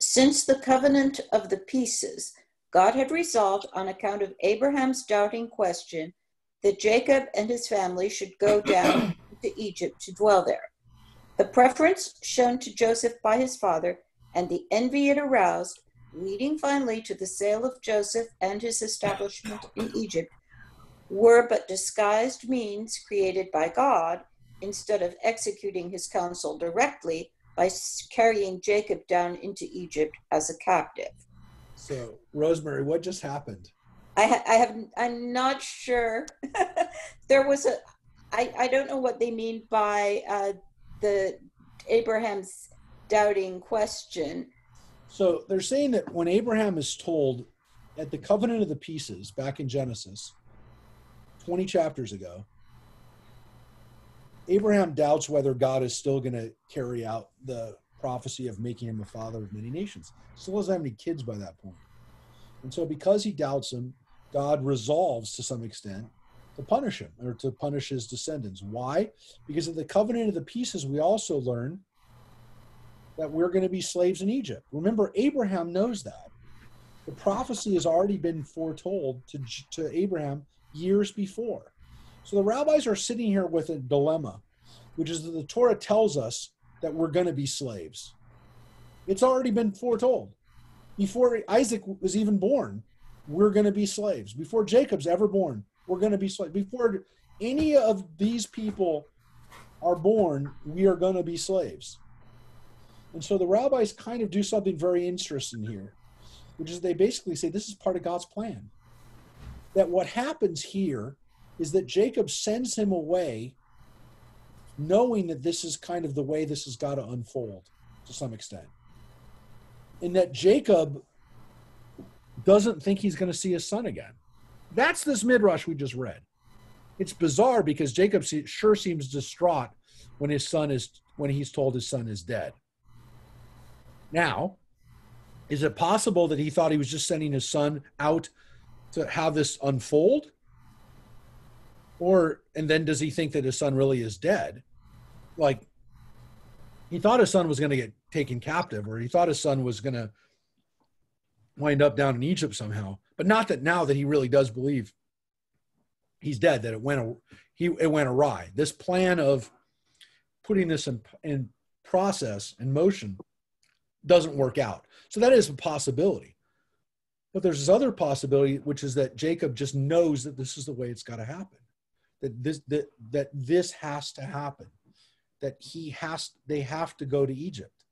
Since the covenant of the pieces, God had resolved, on account of Abraham's doubting question, that Jacob and his family should go down to Egypt to dwell there. The preference shown to Joseph by his father and the envy it aroused, leading finally to the sale of Joseph and his establishment in Egypt, were but disguised means created by God instead of executing his counsel directly by carrying Jacob down into Egypt as a captive. So, Rosemary, what just happened? I'm not sure. There was I don't know what they mean by the Abraham's doubting question. So they're saying that when Abraham is told at the covenant of the pieces back in Genesis, 20 chapters ago, Abraham doubts whether God is still going to carry out the prophecy of making him a father of many nations. Still doesn't have any kids by that point. And so because he doubts him, God resolves to some extent to punish him or to punish his descendants. Why? Because of the covenant of the pieces, we also learn that we're going to be slaves in Egypt. Remember, Abraham knows that. The prophecy has already been foretold to Abraham years before. So the rabbis are sitting here with a dilemma, which is that the Torah tells us that we're going to be slaves. It's already been foretold. Before Isaac was even born, we're going to be slaves. Before Jacob's ever born, we're going to be slaves. Before any of these people are born, we are going to be slaves. And so the rabbis kind of do something very interesting here, which is they basically say this is part of God's plan. That what happens here is that Jacob sends him away knowing that this is kind of the way this has got to unfold to some extent. And that Jacob doesn't think he's going to see his son again. That's this Midrash we just read. It's bizarre because Jacob sure seems distraught when he's told his son is dead. Now, is it possible that he thought he was just sending his son out to have this unfold? And then does he think that his son really is dead? Like, he thought his son was going to get taken captive, or he thought his son was going to wind up down in Egypt somehow. But not that now that he really does believe he's dead, that it went awry. This plan of putting this in process, in motion, doesn't work out. So that is a possibility. But there's this other possibility, which is that Jacob just knows that this is the way it's got to happen. That this has to happen. That they have to go to Egypt.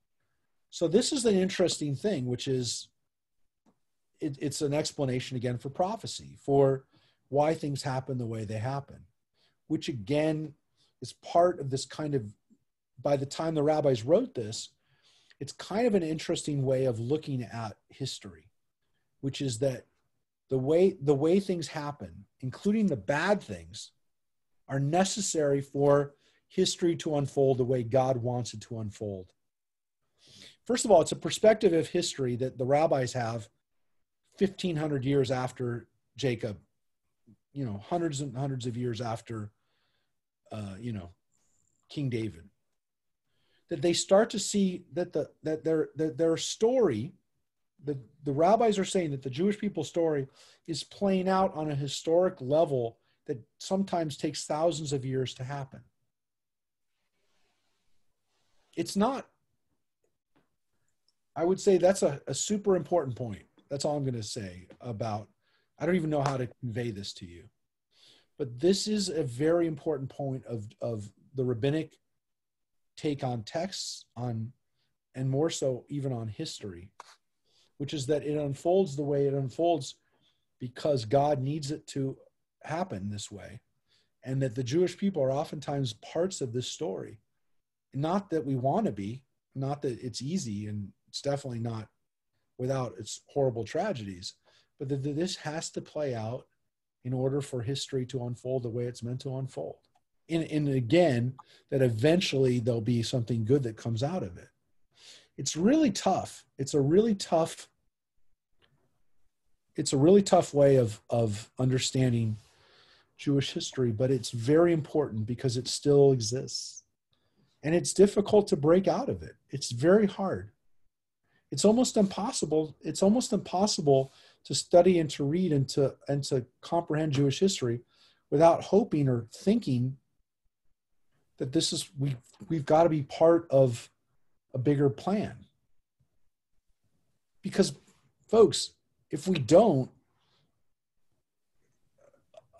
So this is an interesting thing, which is it's an explanation again for prophecy, for why things happen the way they happen, which again is part of this kind of, by the time the rabbis wrote this, it's kind of an interesting way of looking at history, which is that the way things happen, including the bad things, are necessary for history to unfold the way God wants it to unfold. First of all, it's a perspective of history that the rabbis have 1,500 years after Jacob, hundreds and hundreds of years after, King David. That they start to see that their story, the rabbis are saying that the Jewish people's story is playing out on a historic level that sometimes takes thousands of years to happen. It's not, I would say that's a super important point. That's all I'm going to say about, I don't even know how to convey this to you. But this is a very important point of the rabbinic take on texts, and more so even on history, which is that it unfolds the way it unfolds because God needs it to happen this way, and that the Jewish people are oftentimes parts of this story. Not that we want to be, not that it's easy, and it's definitely not without its horrible tragedies, but that this has to play out in order for history to unfold the way it's meant to unfold. And again, that eventually there'll be something good that comes out of it. It's really tough. It's a really tough way of understanding Jewish history, but it's very important because it still exists. And it's difficult to break out of it. It's very hard. It's almost impossible. It's almost impossible to study and to read and to comprehend Jewish history without hoping or thinking that this is, we've got to be part of a bigger plan. Because, folks, if we don't,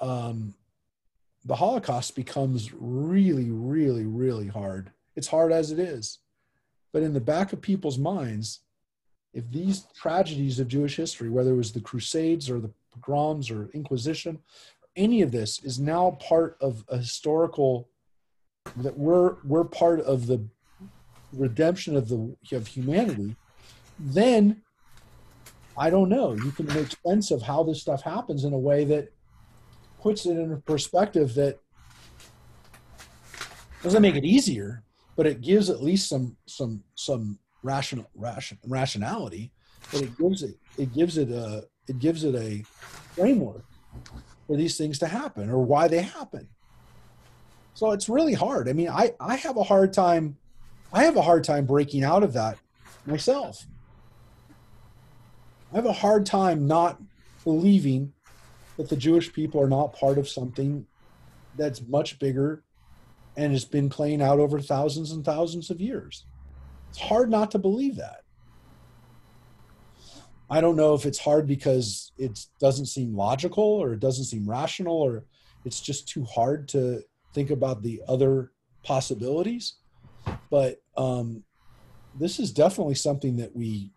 the Holocaust becomes really, really, really hard. It's hard as it is. But in the back of people's minds, if these tragedies of Jewish history, whether it was the Crusades or the pogroms or Inquisition, any of this is now part of a historical, that we're part of the redemption of humanity, then I don't know, you can make sense of how this stuff happens in a way that puts it in a perspective that doesn't make it easier, but it gives at least some rationality. But it gives it a framework for these things to happen or why they happen. So it's really hard. I mean, I have a hard time breaking out of that myself. I have a hard time not believing that the Jewish people are not part of something that's much bigger and has been playing out over thousands and thousands of years. It's hard not to believe that. I don't know if it's hard because it doesn't seem logical or it doesn't seem rational or it's just too hard to think about the other possibilities. But this is definitely something that the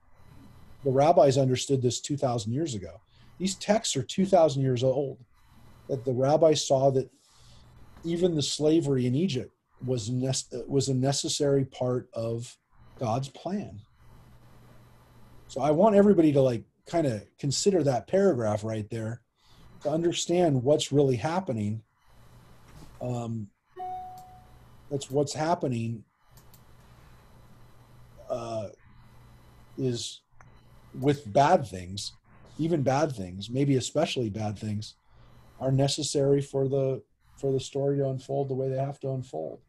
rabbis understood this 2,000 years ago. These texts are 2,000 years old, that the rabbis saw that even the slavery in Egypt was a necessary part of God's plan. So I want everybody to kind of consider that paragraph right there to understand what's really happening. That's what's happening is with bad things, even bad things, maybe especially bad things, are necessary for the story to unfold the way they have to unfold.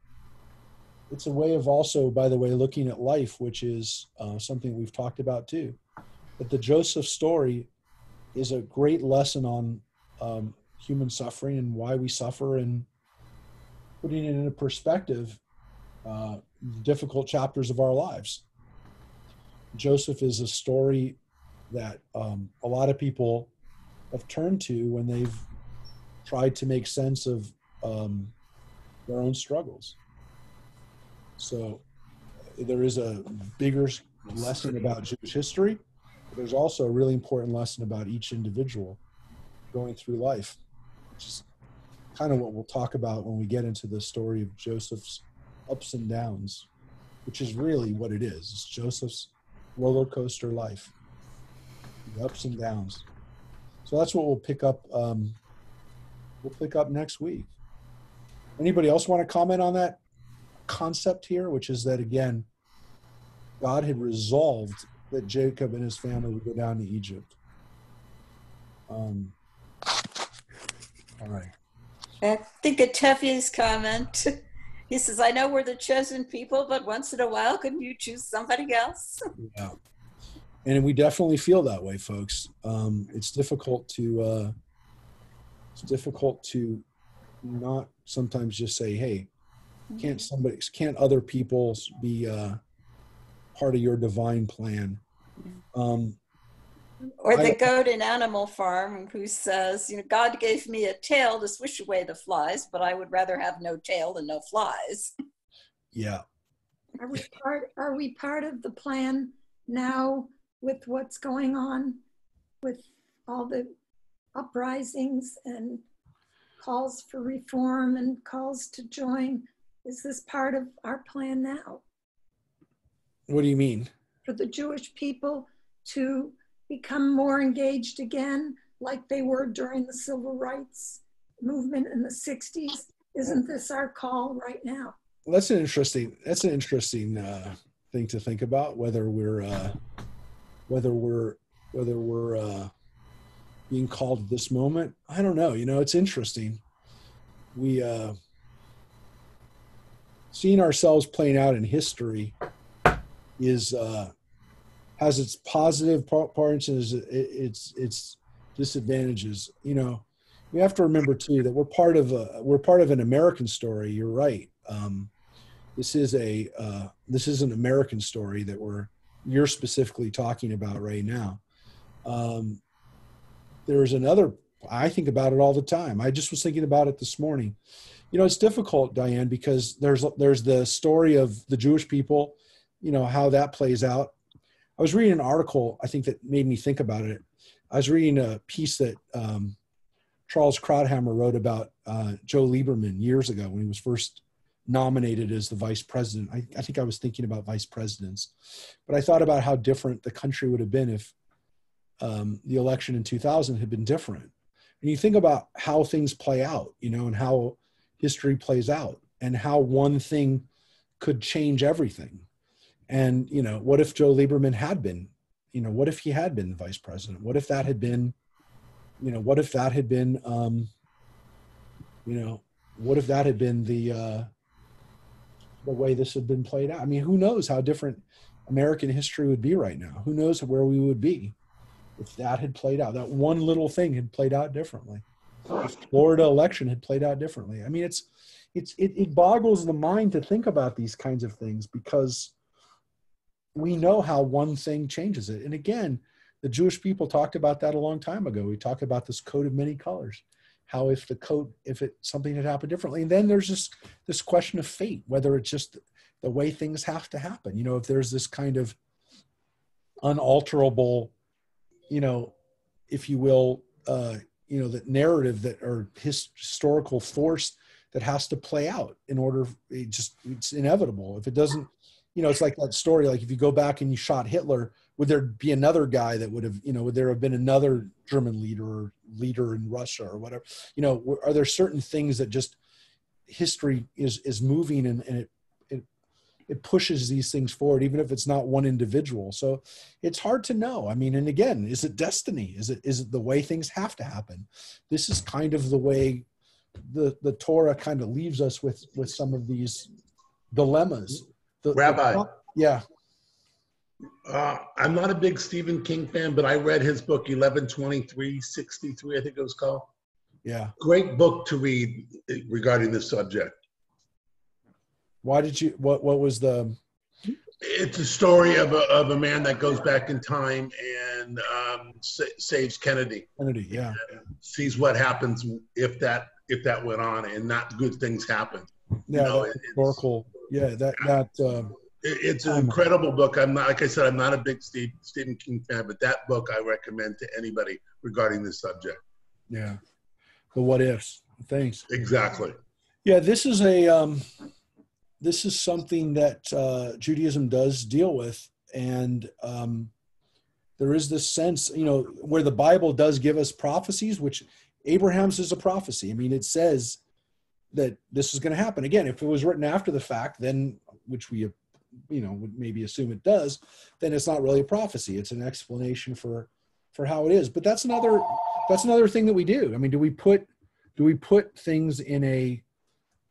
It's a way of also, by the way, looking at life, which is something we've talked about too. But the Joseph story is a great lesson on human suffering and why we suffer, and putting it into perspective, difficult chapters of our lives. Joseph is a story that a lot of people have turned to when they've tried to make sense of their own struggles. So there is a bigger lesson about Jewish history, but there's also a really important lesson about each individual going through life, which is kind of what we'll talk about when we get into the story of Joseph's ups and downs, which is really what it is. It's Joseph's roller coaster life, the ups and downs. So that's what we'll pick up. We'll pick up next week. Anybody else want to comment on that concept here, which is that, again, God had resolved that Jacob and his family would go down to Egypt. All right. I think of Teffy's comment. He says, I know we're the chosen people, but once in a while, couldn't you choose somebody else? Yeah. And we definitely feel that way, folks. It's difficult to not sometimes just say, hey, can't other people be part of your divine plan? Or the goat in Animal Farm who says, God gave me a tail to swish away the flies, but I would rather have no tail than no flies. Yeah. Are we part of the plan now with what's going on with all the uprisings and calls for reform and calls to join? Is this part of our plan now? What do you mean? For the Jewish people to become more engaged again, like they were during the civil rights movement in the 60s? Isn't this our call right now? That's an interesting thing to think about, whether we're being called at this moment. I don't know. It's interesting. We seeing ourselves playing out in history has its positive parts and its disadvantages. We have to remember too that we're part of an American story. You're right. This is an American story that you're specifically talking about right now. There's another. I think about it all the time. I just was thinking about it this morning. It's difficult, Diane, because there's the story of the Jewish people, how that plays out. I was reading an article, I think, that made me think about it. I was reading a piece that Charles Krauthammer wrote about Joe Lieberman years ago when he was first nominated as the vice president. I think I was thinking about vice presidents, but I thought about how different the country would have been if the election in 2000 had been different. And you think about how things play out, and how history plays out, and how one thing could change everything. And, what if Joe Lieberman had been, what if he had been the vice president? What if that had been, what if that had been, what if that had been the way this had been played out? I mean, who knows how different American history would be right now? Who knows where we would be if that had played out? That one little thing had played out differently. The Florida election had played out differently. I mean, it boggles the mind to think about these kinds of things, because we know how one thing changes it. And again, the Jewish people talked about that a long time ago. We talked about this coat of many colors. How if something had happened differently. And then there's this question of fate, whether it's just the way things have to happen. If there's this kind of unalterable, if you will, the narrative or historical force that has to play out in order, it's inevitable. If it doesn't, it's like that story, like if you go back and you shot Hitler, would there be another guy that would have, would there have been another German leader in Russia or whatever? Are there certain things that just history is moving and it pushes these things forward, even if it's not one individual. So it's hard to know. I mean, and again, is it destiny? Is it the way things have to happen? This is kind of the way the Torah kind of leaves us with some of these dilemmas. Rabbi. Yeah. I'm not a big Stephen King fan, but I read his book 11/23/63, I think it was called. Yeah. Great book to read regarding this subject. Why did you, what was the? It's a story of a man that goes back in time and saves Kennedy. Kennedy, yeah. Sees what happens if that went on, and not good things happen. Yeah, historical. It's an incredible book. I'm not, like I said, I'm not a big Stephen King fan, but that book I recommend to anybody regarding this subject. Yeah, the what ifs. Thanks. Exactly. Yeah, this is something that Judaism does deal with, and there is this sense, where the Bible does give us prophecies, which Abraham's is a prophecy. I mean, it says that this is going to happen. Again, if it was written after the fact, then, which we would maybe assume it does, then it's not really a prophecy. It's an explanation for how it is. But that's another thing that we do. I mean, do we put things in a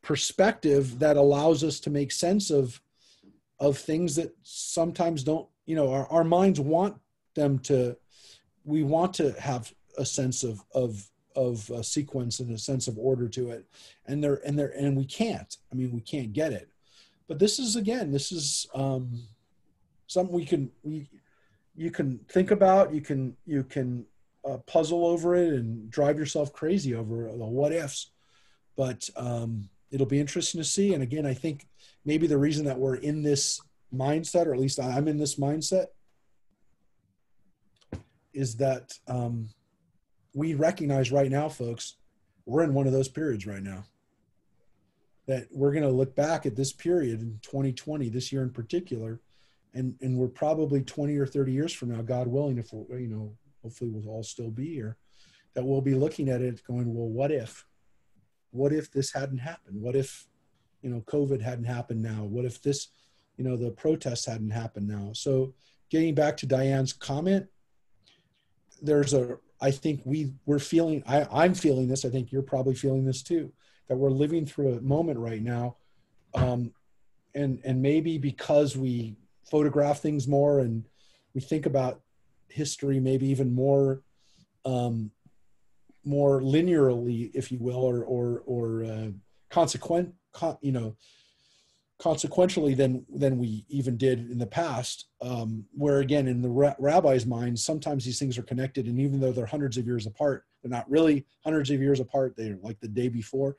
perspective that allows us to make sense of things that sometimes don't, our minds want them to, we want to have a sense of a sequence and a sense of order to it. And we can't, we can't get it. But this is something you can think about, you can puzzle over it and drive yourself crazy over the what ifs. But it'll be interesting to see. And again, I think maybe the reason that we're in this mindset, or at least I'm in this mindset, is that we recognize right now, folks, we're in one of those periods right now. That we're going to look back at this period in 2020, this year in particular, and we're probably 20 or 30 years from now, God willing, if we're, hopefully we'll all still be here, that we'll be looking at it going, well, what if? What if this hadn't happened? What if, COVID hadn't happened now? What if this, the protests hadn't happened now? So getting back to Diane's comment, I think we're feeling, I'm feeling this, I think you're probably feeling this too, that we're living through a moment right now. And maybe because we photograph things more and we think about history, maybe even more linearly, if you will, or consequentially than we even did in the past, where again, in the rabbi's minds, sometimes these things are connected, and even though they're hundreds of years apart, they're not really hundreds of years apart. They're like the day before.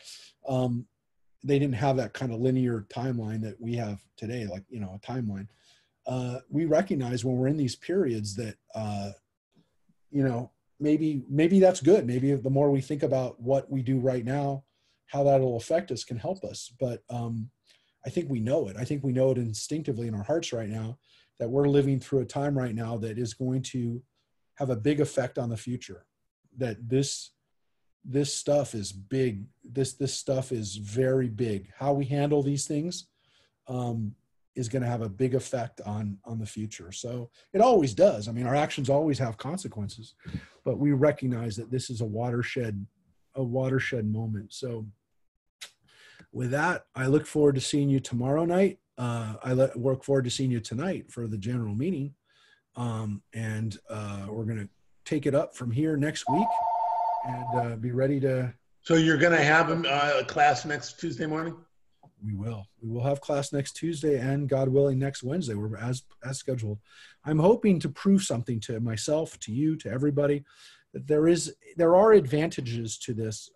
They didn't have that kind of linear timeline that we have today, like, a timeline. We recognize when we're in these periods that, maybe that's good. Maybe the more we think about what we do right now, how that'll affect us can help us. But I think we know it. I think we know it instinctively in our hearts right now, that we're living through a time right now that is going to have a big effect on the future. That this this stuff is big. This stuff is very big. How we handle these things is going to have a big effect on the future. So it always does. I mean, our actions always have consequences, but we recognize that this is a watershed moment. So with that, I look forward to seeing you tomorrow night. Look forward to seeing you tonight for the general meeting. And we're going to take it up from here next week and be ready to. So you're going to have a class next Tuesday morning? We will have class next Tuesday and God willing next Wednesday. We're as scheduled. I'm hoping to prove something to myself, to you, to everybody, that there are advantages to this.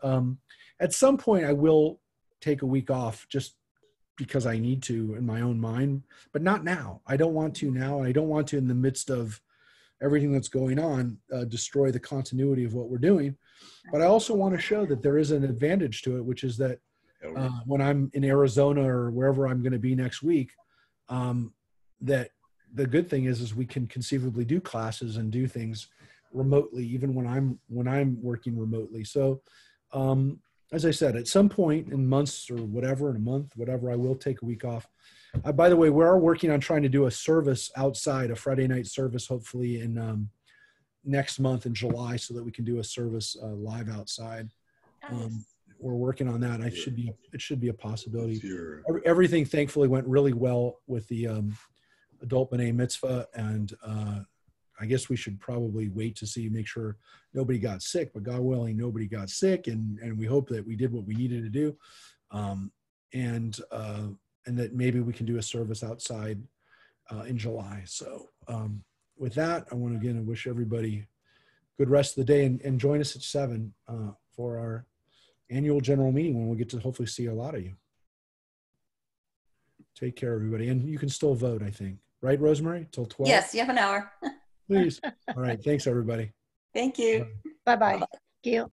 At some point I will take a week off just because I need to in my own mind, but not now. I don't want to now. And I don't want to, in the midst of everything that's going on, destroy the continuity of what we're doing. But I also want to show that there is an advantage to it, which is that when I'm in Arizona or wherever I'm going to be next week, that the good thing is we can conceivably do classes and do things remotely, even when I'm working remotely. So, as I said, at some point in months or whatever, in a month, whatever, I will take a week off. By the way, we are working on trying to do a service outside, a Friday night service, hopefully in next month in July, so that we can do a service live outside. We're working on that. It should be a possibility. Everything thankfully went really well with the adult B'nai Mitzvah, and I guess we should probably wait to make sure nobody got sick, but God willing, nobody got sick, and we hope that we did what we needed to do, and that maybe we can do a service outside in July. So with that, I want to again wish everybody good rest of the day, and join us at 7 for our annual general meeting when we'll get to hopefully see a lot of you. Take care, everybody. And you can still vote, I think. Right, Rosemary? Till 12? Yes, you have an hour. Please. All right. Thanks, everybody. Thank you. Bye-bye. Thank you.